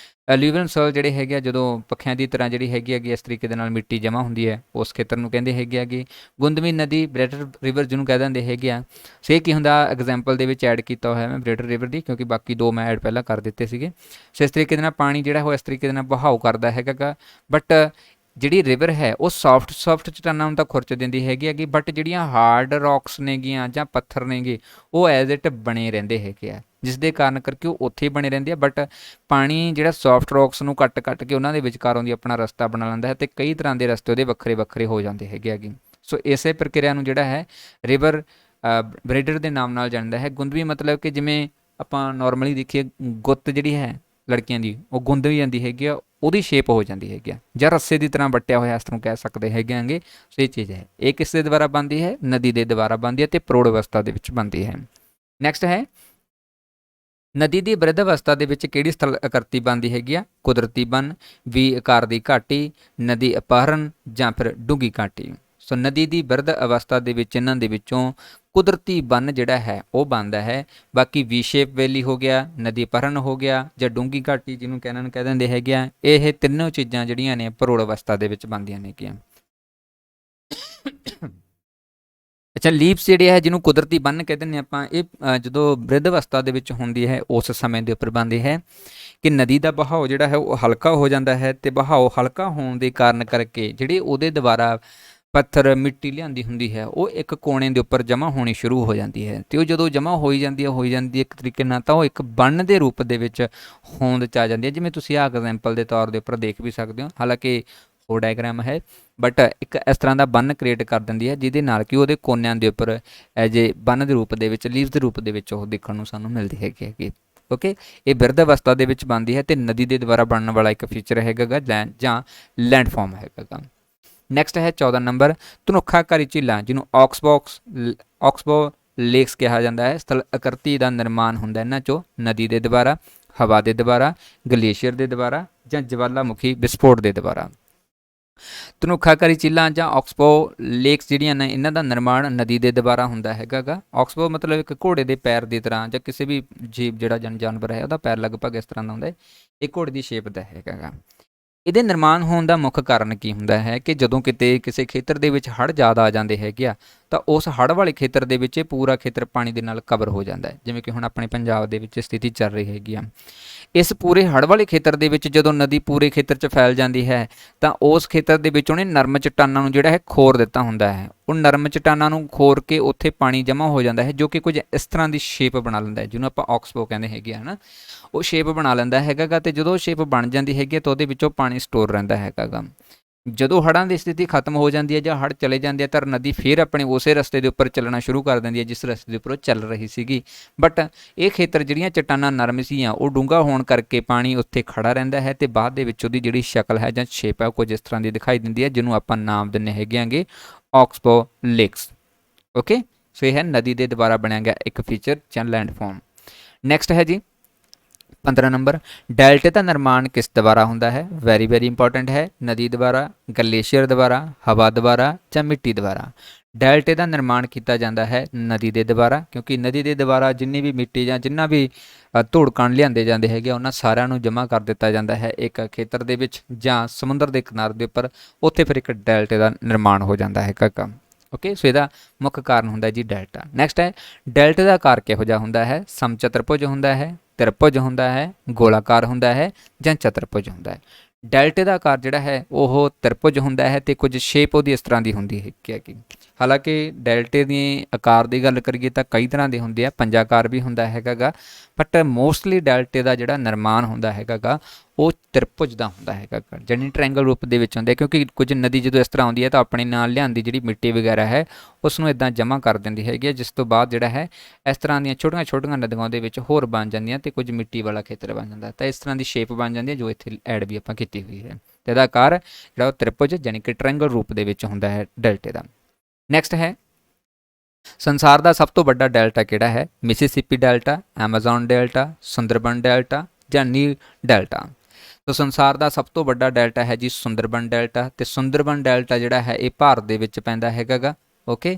ਅਲਿਊਵੀਅਲ ਸੋਇਲ ਜਿਹੜੇ ਹੈਗੇ ਆ, ਜਦੋਂ ਪੱਖਿਆਂ ਦੀ ਤਰ੍ਹਾਂ ਜਿਹੜੀ ਹੈਗੀ ਇਸ ਤਰੀਕੇ ਦੇ ਨਾਲ ਮਿੱਟੀ ਜਮ੍ਹਾਂ ਹੁੰਦੀ ਹੈ, ਉਸ ਖੇਤਰ ਨੂੰ ਕਹਿੰਦੇ ਹੈਗੇ। ਗੁੰਦਵੀਂ ਨਦੀ, ਬ੍ਰੇਟਰ ਰਿਵਰ ਜਿਹਨੂੰ ਕਹਿ ਦਿੰਦੇ ਹੈਗੇ ਆ। ਸੇ ਕੀ ਹੁੰਦਾ, ਐਗਜ਼ਾਮਪਲ ਦੇ ਵਿੱਚ ਐਡ ਕੀਤਾ ਹੋਇਆ ਮੈਂ ਬ੍ਰੇਟਰ ਰਿਵਰ ਦੀ, ਕਿਉਂਕਿ ਬਾਕੀ ਦੋ ਮੈਂ ਐਡ ਪਹਿਲਾਂ ਕਰ ਦਿੱਤੇ ਸੀਗੇ। ਸੋ ਇਸ ਤਰੀਕੇ ਦੇ ਨਾਲ ਪਾਣੀ ਜਿਹੜਾ ਉਹ ਇਸ ਤਰੀਕੇ ਦੇ ਨਾਲ ਬਹਾਓ ਕਰਦਾ ਹੈਗਾ, ਬਟ ਜਿਹੜੀ ਰਿਵਰ ਹੈ ਉਹ ਸੌਫਟ ਚਟਾਨਾਂ ਨੂੰ ਤਾਂ ਖੁਰਚ ਦਿੰਦੀ ਹੈਗੀ, ਬਟ ਜਿਹੜੀਆਂ ਹਾਰਡ ਰੌਕਸ ਨੇਗੀਆਂ ਜਾਂ ਪੱਥਰ ਨੇਗੇ ਉਹ ਐਜ਼ ਇਟ ਬਣੇ ਰਹਿੰਦੇ ਹੈਗੇ ਆ, ਜਿਸ ਦੇ ਕਾਰਨ ਕਰਕੇ ਉਹ ਉੱਥੇ ਹੀ ਬਣੇ ਰਹਿੰਦੇ ਆ, ਬਟ ਪਾਣੀ ਜਿਹੜਾ ਸੌਫਟ ਰੌਕਸ ਨੂੰ ਕੱਟ ਕੇ ਉਹਨਾਂ ਦੇ ਵਿਚਕਾਰੋਂ ਦੀ ਆਪਣਾ ਰਸਤਾ ਬਣਾ ਲੈਂਦਾ ਹੈ, ਅਤੇ ਕਈ ਤਰ੍ਹਾਂ ਦੇ ਰਸਤੇ ਉਹਦੇ ਵੱਖਰੇ ਹੋ ਜਾਂਦੇ ਹੈਗੇ। ਸੋ ਇਸੇ ਪ੍ਰਕਿਰਿਆ ਨੂੰ ਜਿਹੜਾ ਹੈ ਰਿਵਰ ਬ੍ਰੇਡਰ ਦੇ ਨਾਮ ਨਾਲ ਜਾਣਦਾ ਹੈ। ਗੁੰਦਵੀ ਮਤਲਬ ਕਿ ਜਿਵੇਂ ਆਪਾਂ ਨੋਰਮਲੀ ਦੇਖੀਏ ਗੁੱਤ ਜਿਹੜੀ ਹੈ ਲੜਕੀਆਂ ਦੀ, ਉਹ ਗੁੰਦ ਵੀ ਜਾਂਦੀ ਹੈਗੀ ਆ, ਉਹਦੀ ਸ਼ੇਪ ਹੋ ਜਾਂਦੀ ਹੈਗੀ ਆ, ਜਾਂ ਰੱਸੇ ਦੀ ਤਰ੍ਹਾਂ ਵੱਟਿਆ ਹੋਇਆ ਇਸ ਤਰ੍ਹਾਂ ਕਹਿ ਸਕਦੇ ਹੈਗੇ। ਸੋ ਇਹ ਚੀਜ਼ ਹੈ, ਇਹ ਕਿਸ ਦੇ ਦੁਆਰਾ ਬਣਦੀ ਹੈ? ਨਦੀ ਦੇ ਦੁਆਰਾ ਬਣਦੀ ਹੈ ਅਤੇ ਪ੍ਰੌੜ ਅਵਸਥਾ ਦੇ ਵਿੱਚ ਬਣਦੀ ਹੈ। ਨੈਕਸਟ ਹੈ, ਨਦੀ ਦੀ ਬ੍ਰਿਧ ਅਵਸਥਾ ਦੇ ਵਿੱਚ ਕਿਹੜੀ ਸਥਲ ਆਕ੍ਰਿਤੀ ਬਣਦੀ ਹੈਗੀ ਆ? ਕੁਦਰਤੀ ਬੰਨ, ਵੀ ਆਕਾਰ ਦੀ ਘਾਟੀ, ਨਦੀ ਅਪਹਰਨ ਜਾਂ ਫਿਰ ਡੂੰਘੀ ਘਾਟੀ। ਸੋ ਨਦੀ ਦੀ ਬ੍ਰਿਧ ਅਵਸਥਾ ਦੇ ਵਿੱਚ ਇਹਨਾਂ ਦੇ ਵਿੱਚੋਂ ਕੁਦਰਤੀ ਬੰਨ ਜਿਹੜਾ ਹੈ ਉਹ ਬਣਦਾ ਹੈ, ਬਾਕੀ ਵੀ ਸ਼ੇਪ ਵੈਲੀ ਹੋ ਗਿਆ, ਨਦੀ ਅਪਹਰਨ ਹੋ ਗਿਆ, ਜਾਂ ਡੂੰਘੀ ਘਾਟੀ ਜਿਹਨੂੰ ਕਹਿ ਦਿੰਦੇ ਹੈਗੇ ਆ। ਇਹ ਤਿੰਨੋਂ ਚੀਜ਼ਾਂ ਜਿਹੜੀਆਂ ਨੇ ਪ੍ਰੌੜ ਅਵਸਥਾ ਦੇ ਵਿੱਚ ਬਣਦੀਆਂ ਨੇਗੀਆਂ। ਅੱਛਾ, ਲੀਪਸ ਜਿਹੜੇ ਹੈ ਜਿਹਨੂੰ ਕੁਦਰਤੀ ਬੰਨ ਕਹਿ ਦਿੰਦੇ ਆਪਾਂ, ਇਹ ਜਦੋਂ ਬ੍ਰਿਧ ਅਵਸਥਾ ਦੇ ਵਿੱਚ ਹੁੰਦੀ ਹੈ ਉਸ ਸਮੇਂ ਦੇ ਉੱਪਰ ਬਣਦੀ ਹੈ ਕਿ ਨਦੀ ਦਾ ਬਹਾਓ ਜਿਹੜਾ ਹੈ ਉਹ ਹਲਕਾ ਹੋ ਜਾਂਦਾ ਹੈ, ਅਤੇ ਬਹਾਓ ਹਲਕਾ ਹੋਣ ਦੇ ਕਾਰਨ ਕਰਕੇ ਜਿਹੜੇ ਉਹਦੇ ਦੁਆਰਾ ਪੱਥਰ ਮਿੱਟੀ ਲਿਆਂਦੀ ਹੁੰਦੀ ਹੈ ਉਹ ਇੱਕ ਕੋਣੇ ਦੇ ਉੱਪਰ ਜਮ੍ਹਾਂ ਹੋਣੀ ਸ਼ੁਰੂ ਹੋ ਜਾਂਦੀ ਹੈ, ਅਤੇ ਉਹ ਜਦੋਂ ਜਮ੍ਹਾਂ ਹੋਈ ਜਾਂਦੀ ਹੈ ਇੱਕ ਤਰੀਕੇ ਨਾਲ, ਤਾਂ ਉਹ ਇੱਕ ਬੰਨ ਦੇ ਰੂਪ ਦੇ ਵਿੱਚ ਹੋਂਦ 'ਚ ਆ ਜਾਂਦੀ ਹੈ, ਜਿਵੇਂ ਤੁਸੀਂ ਆਹ ਐਗਜ਼ਾਮਪਲ ਦੇ ਤੌਰ ਦੇ ਉੱਪਰ ਦੇਖ ਵੀ ਸਕਦੇ ਹੋ। ਹਾਲਾਂਕਿ ਉਹ ਡਾਇਗਰਾਮ ਹੈ, ਬਟ ਇੱਕ ਇਸ ਤਰ੍ਹਾਂ ਦਾ ਬੰਨ ਕ੍ਰੀਏਟ ਕਰ ਦਿੰਦੀ ਹੈ, ਜਿਹਦੇ ਨਾਲ ਕਿ ਉਹਦੇ ਕੋਨਿਆਂ ਦੇ ਉੱਪਰ ਐਜ ਏ ਬੰਨ ਦੇ ਰੂਪ ਦੇ ਵਿੱਚ, ਲੀਵਸ ਦੇ ਰੂਪ ਦੇ ਵਿੱਚ ਉਹ ਦੇਖਣ ਨੂੰ ਸਾਨੂੰ ਮਿਲਦੀ ਹੈਗੀ। ਓਕੇ, ਇਹ ਬਿਰਧ ਅਵਸਥਾ ਦੇ ਵਿੱਚ ਬਣਦੀ ਹੈ, ਅਤੇ ਨਦੀ ਦੇ ਦੁਆਰਾ ਬਣਨ ਵਾਲਾ ਇੱਕ ਫੀਚਰ ਹੈਗਾ ਜਾਂ ਲੈਂਡਫਾਰਮ ਹੈਗਾ। ਨੈਕਸਟ ਹੈ 14 ਨੰਬਰ, ਧਨੁੱਖਾਕਾਰੀ ਝੀਲਾਂ ਜਿਹਨੂੰ ਆਕਸਬੋ ਲੇਕਸ ਕਿਹਾ ਜਾਂਦਾ ਹੈ। ਸਥਲ ਆਕ੍ਰਿਤੀ ਦਾ ਨਿਰਮਾਣ ਹੁੰਦਾ ਇਹਨਾਂ 'ਚੋਂ ਨਦੀ ਦੇ ਦੁਆਰਾ, ਹਵਾ ਦੇ ਦੁਆਰਾ, ਗਲੇਸ਼ੀਅਰ ਦੇ ਦੁਆਰਾ, ਜਾਂ ਜਵਾਲਾਮੁਖੀ ਵਿਸਫੋਟ ਦੇ ਦੁਆਰਾ। ਧਨੁੱਖਾਕਾਰੀ ਝੀਲਾਂ ਜਾਂ ਆਕਸਬੋ ਲੇਕਸ ਜਿਹੜੀਆਂ ਨੇ, ਇਹਨਾਂ ਦਾ ਨਿਰਮਾਣ ਨਦੀ ਦੇ ਦੁਆਰਾ ਹੁੰਦਾ ਹੈਗਾ। ਆਕਸਬੋ ਮਤਲਬ ਇੱਕ ਘੋੜੇ ਦੇ ਪੈਰ ਦੀ ਤਰ੍ਹਾਂ, ਜਾਂ ਕਿਸੇ ਵੀ ਜੀਵ ਜਿਹੜਾ ਜਾਨਵਰ ਹੈ ਉਹਦਾ ਪੈਰ ਲਗਭਗ ਇਸ ਤਰ੍ਹਾਂ ਦਾ ਹੁੰਦਾ ਹੈ, ਇਹ ਘੋੜੇ ਦੀ ਸ਼ੇਪ ਦਾ ਹੈਗਾ। ਇਹਦੇ ਨਿਰਮਾਣ ਹੋਣ ਦਾ ਮੁੱਖ ਕਾਰਨ ਕੀ ਹੁੰਦਾ ਹੈ ਕਿ ਜਦੋਂ ਕਿਤੇ ਕਿਸੇ ਖੇਤਰ ਦੇ ਵਿੱਚ ਹੜ੍ਹ ਜ਼ਿਆਦਾ ਆ ਜਾਂਦੇ ਹੈਗੇ ਆ, ਤਾਂ ਉਸ ਹੜ੍ਹ ਵਾਲੇ ਖੇਤਰ ਦੇ ਵਿੱਚ ਇਹ ਪੂਰਾ ਖੇਤਰ ਪਾਣੀ ਦੇ ਨਾਲ ਕਵਰ ਹੋ ਜਾਂਦਾ ਹੈ, ਜਿਵੇਂ ਕਿ ਹੁਣ ਆਪਣੇ ਪੰਜਾਬ ਦੇ ਵਿੱਚ ਸਥਿਤੀ ਚੱਲ ਰਹੀ ਹੈਗੀ ਆ। ਇਸ ਪੂਰੇ ਹੜ੍ਹ ਵਾਲੇ ਖੇਤਰ ਦੇ ਵਿੱਚ ਜਦੋਂ ਨਦੀ ਪੂਰੇ ਖੇਤਰ 'ਚ ਫੈਲ ਜਾਂਦੀ ਹੈ, ਤਾਂ ਉਸ ਖੇਤਰ ਦੇ ਵਿੱਚ ਉਹਨੇ ਨਰਮ ਚਟਾਨਾਂ ਨੂੰ ਜਿਹੜਾ ਹੈ ਖੋਰ ਦਿੱਤਾ ਹੁੰਦਾ ਹੈ। ਉਹ ਨਰਮ ਚਟਾਨਾਂ ਨੂੰ ਖੋਰ ਕੇ ਉੱਥੇ ਪਾਣੀ ਜਮ੍ਹਾਂ ਹੋ ਜਾਂਦਾ ਹੈ, ਜੋ ਕਿ ਕੁਝ ਇਸ ਤਰ੍ਹਾਂ ਦੀ ਸ਼ੇਪ ਬਣਾ ਲੈਂਦਾ ਹੈ, ਜਿਹਨੂੰ ਆਪਾਂ ਆਕਸਬੋ ਕਹਿੰਦੇ ਹੈਗੇ ਆ ਨਾ, ਉਹ ਸ਼ੇਪ ਬਣਾ ਲੈਂਦਾ ਹੈਗਾ। ਅਤੇ ਜਦੋਂ ਉਹ ਸ਼ੇਪ ਬਣ ਜਾਂਦੀ ਹੈਗੀ ਤਾਂ ਉਹਦੇ ਵਿੱਚੋਂ ਪਾਣੀ ਸਟੋਰ ਰਹਿੰਦਾ ਹੈਗਾ। ਜਦੋਂ ਹੜ੍ਹਾਂ ਦੀ ਸਥਿਤੀ ਖਤਮ ਹੋ ਜਾਂਦੀ ਹੈ ਜਾਂ ਹੜ੍ਹ ਚਲੇ ਜਾਂਦੇ ਆ, ਤਾਂ ਨਦੀ ਫਿਰ ਆਪਣੇ ਉਸੇ ਰਸਤੇ ਦੇ ਉੱਪਰ ਚੱਲਣਾ ਸ਼ੁਰੂ ਕਰ ਦਿੰਦੀ ਹੈ ਜਿਸ ਰਸਤੇ ਦੇ ਉੱਪਰ ਉਹ ਚੱਲ ਰਹੀ ਸੀਗੀ। ਬਟ ਇਹ ਖੇਤਰ ਜਿਹੜੀਆਂ ਚਟਾਨਾਂ ਨਰਮ ਸੀਆਂ, ਉਹ ਡੂੰਘਾ ਹੋਣ ਕਰਕੇ ਪਾਣੀ ਉੱਥੇ ਖੜਾ ਰਹਿੰਦਾ ਹੈ, ਅਤੇ ਬਾਅਦ ਦੇ ਵਿੱਚ ਉਹਦੀ ਜਿਹੜੀ ਸ਼ਕਲ ਹੈ ਜਾਂ ਸ਼ੇਪ ਹੈ ਉਹ ਕੁਝ ਇਸ ਤਰ੍ਹਾਂ ਦੀ ਦਿਖਾਈ ਦਿੰਦੀ ਹੈ, ਜਿਹਨੂੰ ਆਪਾਂ ਨਾਮ ਦਿੰਦੇ ਹੈਗੇ ਆਕਸਬੋ ਲੇਕਸ। ਓਕੇ, ਸੋ ਇਹ ਹੈ ਨਦੀ ਦੇ ਦੁਆਰਾ ਬਣਿਆ ਗਿਆ ਇੱਕ ਫੀਚਰ ਜਾਂ ਲੈਂਡਫਾਰਮ। ਨੈਕਸਟ ਹੈ ਜੀ 15 ਨੰਬਰ, ਡੈਲਟੇ ਦਾ ਨਿਰਮਾਣ ਕਿਸ ਦੁਆਰਾ ਹੁੰਦਾ ਹੈ? ਵੈਰੀ ਇੰਪੋਰਟੈਂਟ ਹੈ। ਨਦੀ ਦੁਆਰਾ, ਗਲੇਸ਼ੀਅਰ ਦੁਆਰਾ, ਹਵਾ ਦੁਆਰਾ, ਜਾਂ ਮਿੱਟੀ ਦੁਆਰਾ। ਡੈਲਟੇ ਦਾ ਨਿਰਮਾਣ ਕੀਤਾ ਜਾਂਦਾ ਹੈ ਨਦੀ ਦੇ ਦੁਆਰਾ, ਕਿਉਂਕਿ ਨਦੀ ਦੇ ਦੁਆਰਾ ਜਿੰਨੀ ਵੀ ਮਿੱਟੀ ਜਾਂ ਜਿੰਨਾ ਵੀ ਧੂੜ ਕਣ ਲਿਆਂਦੇ ਜਾਂਦੇ ਹੈਗੇ ਉਹਨਾਂ ਸਾਰਿਆਂ ਨੂੰ ਜਮ੍ਹਾਂ ਕਰ ਦਿੱਤਾ ਜਾਂਦਾ ਹੈ ਇੱਕ ਖੇਤਰ ਦੇ ਵਿੱਚ ਜਾਂ ਸਮੁੰਦਰ ਦੇ ਕਿਨਾਰੇ ਦੇ ਉੱਪਰ, ਉੱਥੇ ਫਿਰ ਇੱਕ ਡੈਲਟੇ ਦਾ ਨਿਰਮਾਣ ਹੋ ਜਾਂਦਾ ਹੈਗਾ। ਓਕੇ, ਸੋ ਇਹਦਾ ਮੁੱਖ ਕਾਰਨ ਹੁੰਦਾ ਜੀ ਡੈਲਟਾ। ਨੈਕਸਟ ਹੈ, ਡੈਲਟੇ ਦਾ ਆਕਾਰ ਕਿਹੋ ਜਿਹਾ ਹੁੰਦਾ ਹੈ? ਸਮਚਤੁਰਭੁਜ ਹੁੰਦਾ ਹੈ, ਤ੍ਰਿਭੁਜ ਹੁੰਦਾ ਹੈ, ਗੋਲਾਕਾਰ ਹੁੰਦਾ ਹੈ, ਜਾਂ ਚਤੁਰਭੁਜ ਹੁੰਦਾ ਹੈ। ਡੈਲਟੇ ਦਾ ਆਕਾਰ ਜਿਹੜਾ ਹੈ ਉਹ ਤ੍ਰਿਭੁਜ ਹੁੰਦਾ ਹੈ ਤੇ ਕੁਝ ਸ਼ੇਪ ਉਹਦੀ ਇਸ ਤਰ੍ਹਾਂ ਦੀ ਹੁੰਦੀ ਹੈ ਕਿ ਹਾਲਾਂਕਿ ਡੈਲਟੇ ਦੀ ਆਕਾਰ ਦੀ ਗੱਲ ਕਰੀਏ ਤਾਂ ਕਈ ਤਰ੍ਹਾਂ ਦੇ ਹੁੰਦੇ ਆ, ਪੰਜਾਕਾਰ ਵੀ ਹੁੰਦਾ ਹੈਗਾ ਗਾ, ਬਟ ਮੋਸਟਲੀ ਡੈਲਟੇ ਦਾ ਜਿਹੜਾ ਨਿਰਮਾਣ ਹੁੰਦਾ ਹੈਗਾ ਗਾ ਉਹ ਤ੍ਰਿਭੁਜ ਦਾ ਹੁੰਦਾ ਹੈਗਾ ਗਾ, ਜਾਣੀ ਟ੍ਰਾਇੰਗਲ ਰੂਪ ਦੇ ਵਿੱਚ ਹੁੰਦਾ, ਕਿਉਂਕਿ ਕੁਝ ਨਦੀ ਜਦੋਂ ਇਸ ਤਰ੍ਹਾਂ ਆਉਂਦੀ ਹੈ ਤਾਂ ਆਪਣੇ ਨਾਲ ਲਿਆਂਦੀ ਜਿਹੜੀ ਮਿੱਟੀ ਵਗੈਰਾ ਹੈ ਉਸ ਨੂੰ ਇਦਾਂ ਜਮ੍ਹਾਂ ਕਰ ਦਿੰਦੀ ਹੈਗੀ ਹੈ, ਜਿਸ ਤੋਂ ਬਾਅਦ ਜਿਹੜਾ ਹੈ ਇਸ ਤਰ੍ਹਾਂ ਦੀਆਂ ਛੋਟੀਆਂ ਛੋਟੀਆਂ ਨਦੀਆਂ ਦੇ ਵਿੱਚ ਹੋਰ ਬਣ ਜਾਂਦੀਆਂ ਤੇ ਕੁਝ ਮਿੱਟੀ ਵਾਲਾ ਖੇਤਰ ਬਣ ਜਾਂਦਾ, ਤਾਂ ਇਸ ਤਰ੍ਹਾਂ ਦੀ ਸ਼ੇਪ ਬਣ ਜਾਂਦੀ ਹੈ ਜੋ ਇੱਥੇ ਐਡ ਵੀ ਆਪਾਂ ਕੀਤੀ ਹੋਈ ਹੈ। ਤੇ ਇਹਦਾ ਆਕਾਰ ਜਿਹੜਾ ਉਹ ਤ੍ਰਿਭੁਜ ਜਾਣੀ ਕਿ ਟ੍ਰਾਇੰਗਲ ਰੂਪ ਦੇ ਵਿੱਚ ਹੁੰਦਾ ਹੈ ਡੈਲਟੇ ਦਾ। ਨੈਕਸਟ ਹੈ ਸੰਸਾਰ ਦਾ ਸਭ ਤੋਂ ਵੱਡਾ ਡੈਲਟਾ ਕਿਹੜਾ ਹੈ? Mississippi delta, Amazon delta, Sundarban delta ਜਾਂ ਨੀਲ ਡੈਲਟਾ। ਤੋ ਸੰਸਾਰ ਦਾ ਸਭ ਤੋਂ ਵੱਡਾ ਡੈਲਟਾ ਹੈ ਜੀ ਸੁੰਦਰਬਨ ਡੈਲਟਾ, ਤੇ ਸੁੰਦਰਬਨ ਡੈਲਟਾ ਜਿਹੜਾ ਹੈ ਇਹ ਭਾਰਤ ਦੇ ਵਿੱਚ ਪੈਂਦਾ ਹੈਗਾ ਗਾ। ਓਕੇ,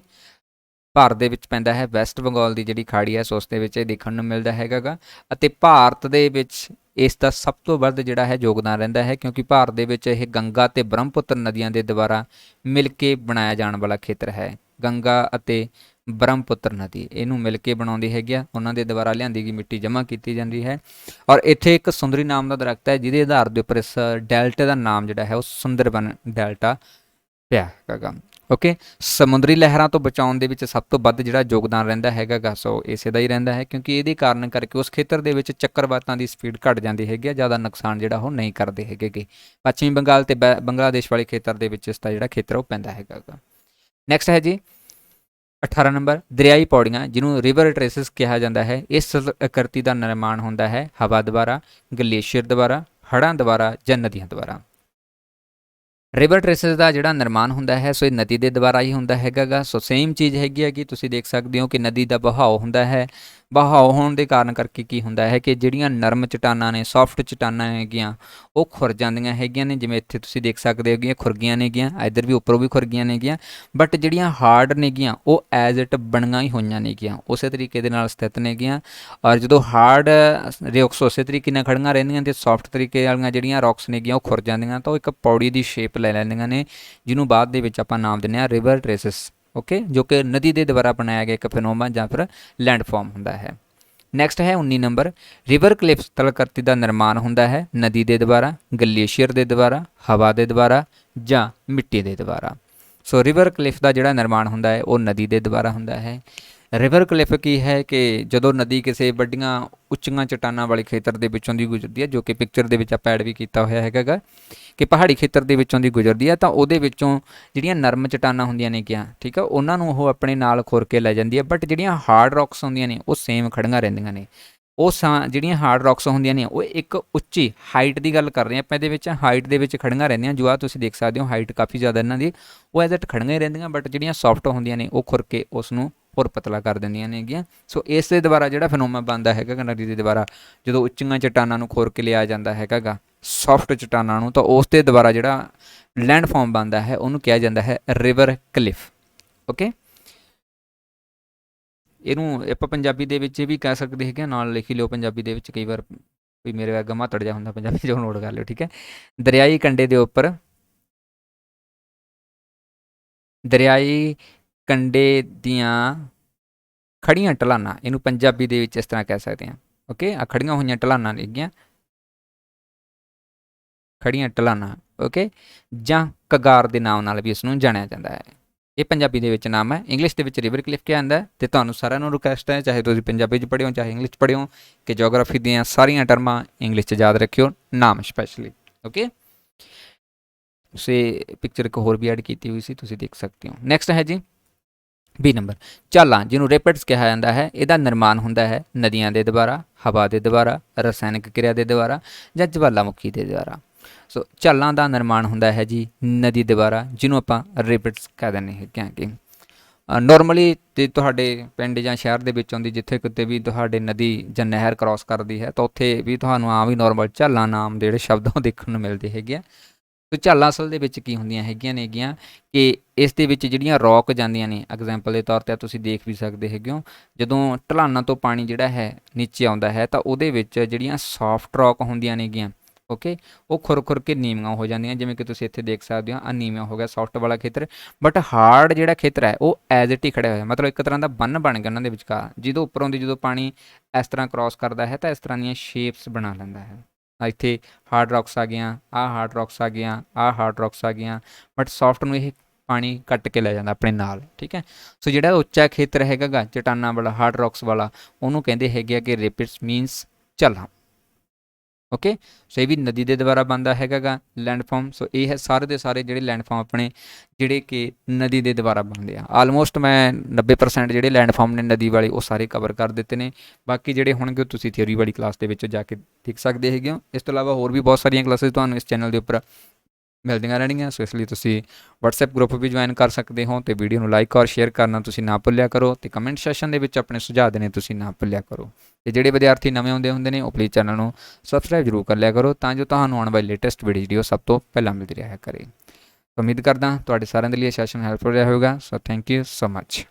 ਭਾਰਤ ਦੇ ਵਿੱਚ ਪੈਂਦਾ ਹੈ, ਵੈਸਟ ਬੰਗਾਲ ਦੀ ਜਿਹੜੀ ਖਾੜੀ ਹੈ ਸੋ ਉਸ ਦੇ ਵਿੱਚ ਇਹ ਦੇਖਣ ਨੂੰ ਮਿਲਦਾ ਹੈਗਾ ਗਾ, ਅਤੇ ਭਾਰਤ ਦੇ ਵਿੱਚ ਇਸ ਦਾ ਸਭ ਤੋਂ ਵੱਧ ਜਿਹੜਾ ਹੈ ਯੋਗਦਾਨ ਰਹਿੰਦਾ ਹੈ, ਕਿਉਂਕਿ ਭਾਰਤ ਦੇ ਵਿੱਚ ਇਹ ਗੰਗਾ ਤੇ ਬ੍ਰਹਮਪੁੱਤਰ ਨਦੀਆਂ ਦੇ ਦੁਆਰਾ ਮਿਲ ਕੇ ਬਣਾਇਆ ਜਾਣ ਵਾਲਾ ਖੇਤਰ ਹੈ। ਗੰਗਾ ਅਤੇ ਬ੍ਰਹਮਪੁੱਤਰ ਨਦੀ ਇਹਨੂੰ ਮਿਲ ਕੇ ਬਣਾਉਂਦੀ ਹੈਗੀ ਆ, ਉਹਨਾਂ ਦੇ ਦੁਆਰਾ ਲਿਆਂਦੀ ਗਈ ਮਿੱਟੀ ਜਮ੍ਹਾਂ ਕੀਤੀ ਜਾਂਦੀ ਹੈ। ਔਰ ਇੱਥੇ ਇੱਕ ਸੁੰਦਰੀ ਨਾਮ ਦਾ ਦਰਖਤ ਹੈ ਜਿਹਦੇ ਆਧਾਰ ਦੇ ਉੱਪਰ ਇਸ ਡੈਲਟੇ ਦਾ ਨਾਮ ਜਿਹੜਾ ਹੈ ਉਹ ਸੁੰਦਰਬਨ ਡੈਲਟਾ ਪਿਆ ਹੈਗਾ। ਓਕੇ, ਸਮੁੰਦਰੀ ਲਹਿਰਾਂ ਤੋਂ ਬਚਾਉਣ ਦੇ ਵਿੱਚ ਸਭ ਤੋਂ ਵੱਧ ਜਿਹੜਾ ਯੋਗਦਾਨ ਰਹਿੰਦਾ ਹੈਗਾ ਗਾ ਸੋ ਇਸੇ ਦਾ ਹੀ ਰਹਿੰਦਾ ਹੈ, ਕਿਉਂਕਿ ਇਹਦੇ ਕਾਰਨ ਕਰਕੇ ਉਸ ਖੇਤਰ ਦੇ ਵਿੱਚ ਚੱਕਰਵਾਤਾਂ ਦੀ ਸਪੀਡ ਘਟ ਜਾਂਦੀ ਹੈਗੀ ਆ, ਜ਼ਿਆਦਾ ਨੁਕਸਾਨ ਜਿਹੜਾ ਉਹ ਨਹੀਂ ਕਰਦੇ ਹੈਗੇ ਗੇ। ਪੱਛਮੀ ਬੰਗਾਲ ਤੇ ਬੰਗਲਾਦੇਸ਼ ਵਾਲੇ ਖੇਤਰ ਦੇ ਵਿੱਚ ਇਸ ਦਾ ਜਿਹੜਾ ਖੇਤਰ ਉਹ ਪੈਂਦਾ ਹੈਗਾ ਗਾ। ਨੈਕਸਟ ਹੈ ਜੀ 18 ਨੰਬਰ ਦਰਿਆਈ ਪੌੜੀਆਂ, ਜਿਹਨੂੰ ਰਿਵਰ ਟ੍ਰੇਸਿਸ ਕਿਹਾ ਜਾਂਦਾ ਹੈ। ਇਸ ਆਕ੍ਰਿਤੀ ਦਾ ਨਿਰਮਾਣ ਹੁੰਦਾ ਹੈ ਹਵਾ ਦੁਆਰਾ, ਗਲੇਸ਼ੀਅਰ ਦੁਆਰਾ, ਹੜ੍ਹਾਂ ਦੁਆਰਾ ਜਾਂ ਨਦੀਆਂ ਦੁਆਰਾ। ਰਿਵਰ ਟ੍ਰੇਸਿਸ ਦਾ ਜਿਹੜਾ ਨਿਰਮਾਣ ਹੁੰਦਾ ਹੈ ਸੋ ਇਹ ਨਦੀ ਦੇ ਦੁਆਰਾ ਹੀ ਹੁੰਦਾ ਹੈਗਾ ਗਾ। ਸੋ ਸੇਮ ਚੀਜ਼ ਹੈਗੀ ਹੈ ਕਿ ਤੁਸੀਂ ਦੇਖ ਸਕਦੇ ਹੋ ਕਿ ਨਦੀ ਦਾ ਵਹਾਅ ਹੁੰਦਾ ਹੈ, ਵਹਾਅ ਹੋਣ ਦੇ ਕਾਰਨ ਕਰਕੇ ਕੀ ਹੁੰਦਾ ਹੈ ਕਿ ਜਿਹੜੀਆਂ ਨਰਮ ਚਟਾਨਾਂ ਨੇ, ਸੌਫਟ ਚਟਾਨਾਂ ਹੈਗੀਆਂ ਉਹ ਖੁਰ ਜਾਂਦੀਆਂ ਹੈਗੀਆਂ ਨੇ, ਜਿਵੇਂ ਇੱਥੇ ਤੁਸੀਂ ਦੇਖ ਸਕਦੇ ਹੈਗੀਆਂ ਖੁਰਗੀਆਂ ਨੇਗੀਆਂ, ਇੱਧਰ ਵੀ ਉੱਪਰੋਂ ਵੀ ਖੁਰਗੀਆਂ ਨੇਗੀਆਂ, ਬਟ ਜਿਹੜੀਆਂ ਹਾਰਡ ਨੇਗੀਆਂ ਉਹ ਐਜ਼ ਇਟ ਬਣੀਆਂ ਹੀ ਹੋਈਆਂ ਨੇਗੀਆਂ, ਉਸੇ ਤਰੀਕੇ ਦੇ ਨਾਲ ਸਥਿਤ ਨੇਗੀਆਂ। ਔਰ ਜਦੋਂ ਹਾਰਡ ਰੌਕਸ ਉਸੇ ਤਰੀਕੇ ਨਾਲ ਖੜੀਆਂ ਰਹਿੰਦੀਆਂ ਅਤੇ ਸੌਫਟ ਤਰੀਕੇ ਵਾਲੀਆਂ ਜਿਹੜੀਆਂ ਰੌਕਸ ਨੇਗੀਆਂ ਉਹ ਖੁਰ ਜਾਂਦੀਆਂ, ਤਾਂ ਉਹ ਇੱਕ ਪੌੜੀ ਦੀ ਸ਼ੇਪ ਲੈ ਲੈਂਦੀਆਂ ਨੇ, ਜਿਹਨੂੰ ਬਾਅਦ ਦੇ ਵਿੱਚ ਆਪਾਂ ਨਾਮ ਦਿੰਦੇ ਹਾਂ ਰਿਵਰ ਟ੍ਰੇਸਿਸ। ਓਕੇ, ਜੋ ਕਿ ਨਦੀ ਦੇ ਦੁਆਰਾ ਬਣਾਇਆ ਗਿਆ ਇੱਕ ਫਿਨੋਮਨ ਜਾਂ ਫਿਰ ਲੈਂਡਫਾਰਮ ਹੁੰਦਾ ਹੈ। ਨੈਕਸਟ ਹੈ 19 ਨੰਬਰ ਰਿਵਰ ਕਲਿਫ ਤਲਕਰਤੀ ਦਾ ਨਿਰਮਾਣ ਹੁੰਦਾ ਹੈ ਨਦੀ ਦੇ ਦੁਆਰਾ, ਗਲੇਸ਼ੀਅਰ ਦੇ ਦੁਆਰਾ, ਹਵਾ ਦੇ ਦੁਆਰਾ ਜਾਂ ਮਿੱਟੀ ਦੇ ਦੁਆਰਾ। ਸੋ ਰਿਵਰ ਕਲਿਫ ਦਾ ਜਿਹੜਾ ਨਿਰਮਾਣ ਹੁੰਦਾ ਹੈ ਉਹ ਨਦੀ ਦੇ ਦੁਆਰਾ ਹੁੰਦਾ ਹੈ। ਰਿਵਰ ਕਲਿਫ ਕੀ ਹੈ ਕਿ ਜਦੋਂ ਨਦੀ ਕਿਸੇ ਵੱਡੀਆਂ ਉੱਚੀਆਂ ਚਟਾਨਾਂ ਵਾਲੇ ਖੇਤਰ ਦੇ ਵਿੱਚੋਂ ਦੀ ਗੁਜ਼ਰਦੀ ਹੈ, ਜੋ ਕਿ ਪਿਕਚਰ ਦੇ ਵਿੱਚ ਆਪਾਂ ਐਡ ਵੀ ਕੀਤਾ ਹੋਇਆ ਹੈਗਾ ਗਾ ਕਿ ਪਹਾੜੀ ਖੇਤਰ ਦੇ ਵਿੱਚੋਂ ਦੀ ਗੁਜ਼ਰਦੀ ਹੈ, ਤਾਂ ਉਹਦੇ ਵਿੱਚੋਂ ਜਿਹੜੀਆਂ ਨਰਮ ਚਟਾਨਾਂ ਹੁੰਦੀਆਂ ਨੇ ਕਿਆ ਠੀਕ ਆ, ਉਹਨਾਂ ਨੂੰ ਉਹ ਆਪਣੇ ਨਾਲ ਖੁਰ ਕੇ ਲੈ ਜਾਂਦੀ ਹੈ, ਬਟ ਜਿਹੜੀਆਂ ਹਾਰਡ ਰੌਕਸ ਹੁੰਦੀਆਂ ਨੇ ਉਹ ਸੇਮ ਖੜੀਆਂ ਰਹਿੰਦੀਆਂ ਨੇ। ਉਹ ਜਿਹੜੀਆਂ ਹਾਰਡ ਰੌਕਸ ਹੁੰਦੀਆਂ ਨੇ ਉਹ ਇੱਕ ਉੱਚੀ ਹਾਈਟ ਦੀ ਗੱਲ ਕਰ ਰਹੇ ਹਾਂ ਆਪਾਂ ਇਹਦੇ ਵਿੱਚ, ਹਾਈਟ ਦੇ ਵਿੱਚ ਖੜੀਆਂ ਰਹਿੰਦੀਆਂ, ਜੋ ਆ ਤੁਸੀਂ ਦੇਖ ਸਕਦੇ ਹੋ ਹਾਈਟ ਕਾਫੀ ਜ਼ਿਆਦਾ ਇਹਨਾਂ ਦੀ, ਉਹ ਐਜ਼ ਇਟ ਖੜੀਆਂ ਹੀ ਰਹਿੰਦੀਆਂ, ਬਟ ਜਿਹੜੀਆਂ ਸੌਫਟ ਹੁੰਦੀਆਂ ਨੇ ਉਹ ਖੁਰ ਕੇ ਉਸ ਨੂੰ ਹੋਰ ਪਤਲਾ ਕਰ ਦਿੰਦੀਆਂ ਨੇਗੀਆਂ। ਸੋ ਇਸ ਦੇ ਦੁਆਰਾ ਜਿਹੜਾ ਫਿਨੋਮੇਨਾ ਬਣਦਾ ਹੈਗਾ ਨਦੀ ਦੇ ਦੁਆਰਾ, ਜਦੋਂ ਉੱਚੀਆਂ ਚਟਾਨਾਂ ਨੂੰ ਖੋਰ ਕੇ ਲਿਆ ਜਾਂਦਾ ਹੈਗਾ ਗਾ ਸੌਫਟ ਚਟਾਨਾਂ ਨੂੰ, ਤਾਂ ਉਸ ਦੇ ਦੁਆਰਾ ਜਿਹੜਾ ਲੈਂਡ ਫਾਰਮ ਬਣਦਾ ਹੈ ਉਹਨੂੰ ਕਿਹਾ ਜਾਂਦਾ ਹੈ ਰਿਵਰ ਕਲਿਫ। ਓਕੇ, ਇਹਨੂੰ ਆਪਾਂ ਪੰਜਾਬੀ ਦੇ ਵਿੱਚ ਵੀ ਕਹਿ ਸਕਦੇ ਹੈਗੇ, ਨਾਲ ਲਿਖ ਲਿਓ ਪੰਜਾਬੀ ਦੇ ਵਿੱਚ, ਕਈ ਵਾਰ ਵੀ ਮੇਰੇ ਵਰਗਾ ਮਾਤੜ ਜਿਹਾ ਹੁੰਦਾ ਪੰਜਾਬੀ 'ਚ ਉਹ ਨੋਟ ਕਰ ਲਿਓ, ਠੀਕ ਹੈ। ਦਰਿਆਈ ਕੰਢੇ ਦੇ ਉੱਪਰ, ਦਰਿਆਈ ਕੰਢੇ ਦੀਆਂ ਖੜੀਆਂ ਢਲਾਨਾਂ, ਇਹਨੂੰ ਪੰਜਾਬੀ ਦੇ ਵਿੱਚ ਇਸ ਤਰ੍ਹਾਂ ਕਹਿ ਸਕਦੇ ਹਾਂ। ਓਕੇ, ਆ ਖੜੀਆਂ ਹੋਈਆਂ ਢਲਾਨਾਂ ਨੇਗੀਆਂ, ਖੜੀਆਂ ਢਲਾਨਾਂ। ਓਕੇ, ਜਾਂ ਕਗਾਰ ਦੇ ਨਾਮ ਨਾਲ ਵੀ ਇਸ ਨੂੰ ਜਾਣਿਆ ਜਾਂਦਾ ਹੈ। ਇਹ ਪੰਜਾਬੀ ਦੇ ਵਿੱਚ ਨਾਮ ਹੈ, ਇੰਗਲਿਸ਼ ਦੇ ਵਿੱਚ ਰਿਵਰ ਕਲਿਫ ਕਿਹਾ ਜਾਂਦਾ ਹੈ। ਅਤੇ ਤੁਹਾਨੂੰ ਸਾਰਿਆਂ ਨੂੰ ਰਿਕੁਐਸਟ ਹੈ, ਚਾਹੇ ਤੁਸੀਂ ਪੰਜਾਬੀ 'ਚ ਪੜ੍ਹਿਓ ਚਾਹੇ ਇੰਗਲਿਸ਼ 'ਚ ਪੜ੍ਹਿਓ, ਕਿ ਜੀਓਗ੍ਰਾਫੀ ਦੀਆਂ ਸਾਰੀਆਂ ਟਰਮਾਂ ਇੰਗਲਿਸ਼ 'ਚ ਯਾਦ ਰੱਖਿਓ, ਨਾਮ ਸਪੈਸ਼ਲੀ। ਓਕੇ, ਤੁਸੀਂ ਪਿਕਚਰ ਇੱਕ ਹੋਰ ਵੀ ਐਡ ਕੀਤੀ ਹੋਈ ਸੀ, ਤੁਸੀਂ ਦੇਖ ਸਕਦੇ ਹੋ। ਨੈਕਸਟ ਹੈ ਜੀ 20 ਨੰਬਰ ਝਾਲਾਂ, ਜਿਹਨੂੰ ਰੈਪਿਡਸ ਕਿਹਾ ਜਾਂਦਾ ਹੈ। ਇਹਦਾ ਨਿਰਮਾਣ ਹੁੰਦਾ ਹੈ ਨਦੀਆਂ ਦੇ ਦੁਆਰਾ, ਹਵਾ ਦੇ ਦੁਆਰਾ, ਰਸਾਇਣਕ ਕਿਰਿਆ ਦੇ ਦੁਆਰਾ ਜਾਂ ਜਵਾਲਾਮੁਖੀ ਦੇ ਦੁਆਰਾ। ਸੋ ਝਾਲਾਂ ਦਾ ਨਿਰਮਾਣ ਹੁੰਦਾ ਹੈ ਜੀ ਨਦੀ ਦੁਆਰਾ, ਜਿਹਨੂੰ ਆਪਾਂ ਰੈਪਿਡਸ ਕਹਿ ਦਿੰਦੇ ਹਾਂ ਕਿਉਂਕਿ ਨੋਰਮਲੀ ਤੇ ਤੁਹਾਡੇ ਪਿੰਡ ਜਾਂ ਸ਼ਹਿਰ ਦੇ ਵਿੱਚ ਆਉਂਦੀ, ਜਿੱਥੇ ਕਿਤੇ ਵੀ ਤੁਹਾਡੇ ਨਦੀ ਜਾਂ ਨਹਿਰ ਕ੍ਰਾਸ ਕਰਦੀ ਹੈ ਤਾਂ ਉੱਥੇ ਵੀ ਤੁਹਾਨੂੰ ਆਮ ਹੀ ਨੋਰਮਲ ਝਾਲਾਂ ਨਾਮ ਦੇ ਜਿਹੜੇ ਸ਼ਬਦ ਉਹ ਦੇਖਣ ਨੂੰ ਮਿਲਦੇ ਹੈਗੇ ਆ। ਸੋ ਝਾਲਾਂ ਅਸਲ ਦੇ ਵਿੱਚ ਕੀ ਹੁੰਦੀਆਂ ਹੈਗੀਆਂ ਨੇਗੀਆਂ ਕਿ ਇਸ ਦੇ ਵਿੱਚ ਜਿਹੜੀਆਂ ਰੌਕ ਜਾਂਦੀਆਂ ਨੇ, ਐਗਜ਼ਾਮਪਲ ਦੇ ਤੌਰ 'ਤੇ ਤੁਸੀਂ ਦੇਖ ਵੀ ਸਕਦੇ ਹੈਗੇ ਹੋ, ਜਦੋਂ ਢਲਾਨਾਂ ਤੋਂ ਪਾਣੀ ਜਿਹੜਾ ਹੈ ਨੀਚੇ ਆਉਂਦਾ ਹੈ ਤਾਂ ਉਹਦੇ ਵਿੱਚ ਜਿਹੜੀਆਂ ਸੌਫਟ ਰੌਕ ਹੁੰਦੀਆਂ ਨੇਗੀਆਂ, ਓਕੇ, ਉਹ ਖੁਰ ਕੇ ਨੀਵੀਆਂ ਹੋ ਜਾਂਦੀਆਂ, ਜਿਵੇਂ ਕਿ ਤੁਸੀਂ ਇੱਥੇ ਦੇਖ ਸਕਦੇ ਹੋ ਆ ਨੀਵੀਆਂ ਹੋ ਗਿਆ ਸੌਫਟ ਵਾਲਾ ਖੇਤਰ, ਬਟ ਹਾਰਡ ਜਿਹੜਾ ਖੇਤਰ ਹੈ ਉਹ ਐਜ਼ ਇਟ ਹੀ ਖੜਿਆ ਹੋਇਆ, ਮਤਲਬ ਇੱਕ ਤਰ੍ਹਾਂ ਦਾ ਬੰਨ ਬਣ ਗਿਆ ਉਹਨਾਂ ਦੇ ਵਿਚਕਾਰ, ਜਦੋਂ ਉੱਪਰੋਂ ਦੀ ਜਦੋਂ ਪਾਣੀ ਇਸ ਤਰ੍ਹਾਂ ਕ੍ਰਾਸ ਕਰਦਾ ਹੈ ਤਾਂ ਇਸ ਤਰ੍ਹਾਂ ਦੀਆਂ ਸ਼ੇਪਸ ਬਣਾ ਲੈਂਦਾ ਹੈ। ਇੱਥੇ ਹਾਰਡ ਰੌਕਸ ਆ ਗਈਆਂ, ਆਹ ਹਾਰਡ ਰੌਕਸ ਆ ਗਈਆਂ, ਆਹ ਹਾਰਡ ਰੌਕਸ ਆ ਗਈਆਂ, ਬਟ ਸੌਫਟ ਨੂੰ ਇਹ ਪਾਣੀ ਕੱਟ ਕੇ ਲੈ ਜਾਂਦਾ ਆਪਣੇ ਨਾਲ, ਠੀਕ ਹੈ। ਸੋ ਜਿਹੜਾ ਉੱਚਾ ਖੇਤਰ ਹੈਗਾ ਗਾ ਚਟਾਨਾਂ ਵਾਲਾ, ਹਾਰਡ ਰੌਕਸ ਵਾਲਾ, ਉਹਨੂੰ ਕਹਿੰਦੇ ਹੈਗੇ ਆ ਕਿ ਰੇਪਿਡਸ ਮੀਨਸ ਝੱਲਾਂ। ਓਕੇ, ਸੋ ਇਹ ਵੀ ਨਦੀ ਦੇ ਦੁਆਰਾ ਬਣਦਾ ਹੈਗਾ ਗਾ ਲੈਂਡਫਾਰਮ। ਸੋ ਇਹ ਹੈ ਸਾਰੇ ਦੇ ਸਾਰੇ ਜਿਹੜੇ ਲੈਂਡਫਾਰਮ ਆਪਣੇ ਜਿਹੜੇ ਕਿ ਨਦੀ ਦੇ ਦੁਆਰਾ ਬਣਦੇ ਆ। ਆਲਮੋਸਟ ਮੈਂ 90% ਜਿਹੜੇ ਲੈਂਡਫਾਰਮ ਨੇ ਨਦੀ ਵਾਲੇ ਉਹ ਸਾਰੇ ਕਵਰ ਕਰ ਦਿੱਤੇ ਨੇ। ਬਾਕੀ ਜਿਹੜੇ ਹੋਣਗੇ ਤੁਸੀਂ ਥਿਊਰੀ ਵਾਲੀ ਕਲਾਸ ਦੇ ਵਿੱਚ ਜਾ ਕੇ ਦੇਖ ਸਕਦੇ ਹੈਗੇ ਹੋ। ਇਸ ਤੋਂ ਇਲਾਵਾ ਹੋਰ ਵੀ ਬਹੁਤ ਸਾਰੀਆਂ ਕਲਾਸਿਸ ਤੁਹਾਨੂੰ ਇਸ ਚੈਨਲ ਦੇ ਉੱਪਰ ਮਿਲਦੀਆਂ ਰਹਿਣਗੀਆਂ। ਸੋ ਇਸ ਲਈ ਤੁਸੀਂ WhatsApp ਗਰੁੱਪ ਵੀ ਜੁਆਇਨ ਕਰ ਸਕਦੇ ਹੋ, ਅਤੇ ਵੀਡੀਓ ਨੂੰ ਲਾਈਕ ਔਰ ਸ਼ੇਅਰ ਕਰਨਾ ਤੁਸੀਂ ਨਾ ਭੁੱਲਿਆ ਕਰੋ, ਅਤੇ ਕਮੈਂਟ ਸੈਸ਼ਨ ਦੇ ਵਿੱਚ ਆਪਣੇ ਸੁਝਾਅ ਦੇਣੇ ਤੁਸੀਂ ਨਾ ਭੁੱਲਿਆ ਕਰੋ। ਅਤੇ ਜਿਹੜੇ ਵਿਦਿਆਰਥੀ ਨਵੇਂ ਆਉਂਦੇ ਹੁੰਦੇ ਨੇ ਉਹ ਪਲੀਜ਼ ਚੈਨਲ ਨੂੰ ਸਬਸਕ੍ਰਾਈਬ ਜ਼ਰੂਰ ਕਰ ਲਿਆ ਕਰੋ, ਤਾਂ ਜੋ ਤੁਹਾਨੂੰ ਆਉਣ ਵਾਲੀ ਲੇਟੈਸਟ ਵੀਡੀਓ ਸਭ ਤੋਂ ਪਹਿਲਾਂ ਮਿਲਦੀ ਰਿਹਾ ਕਰੇ। ਉਮੀਦ ਕਰਦਾ ਤੁਹਾਡੇ ਸਾਰਿਆਂ ਦੇ ਲਈ ਇਹ ਸੈਸ਼ਨ ਹੈਲਪਫੁਲ ਰਿਹਾ ਹੋਵੇਗਾ। So thank you so much.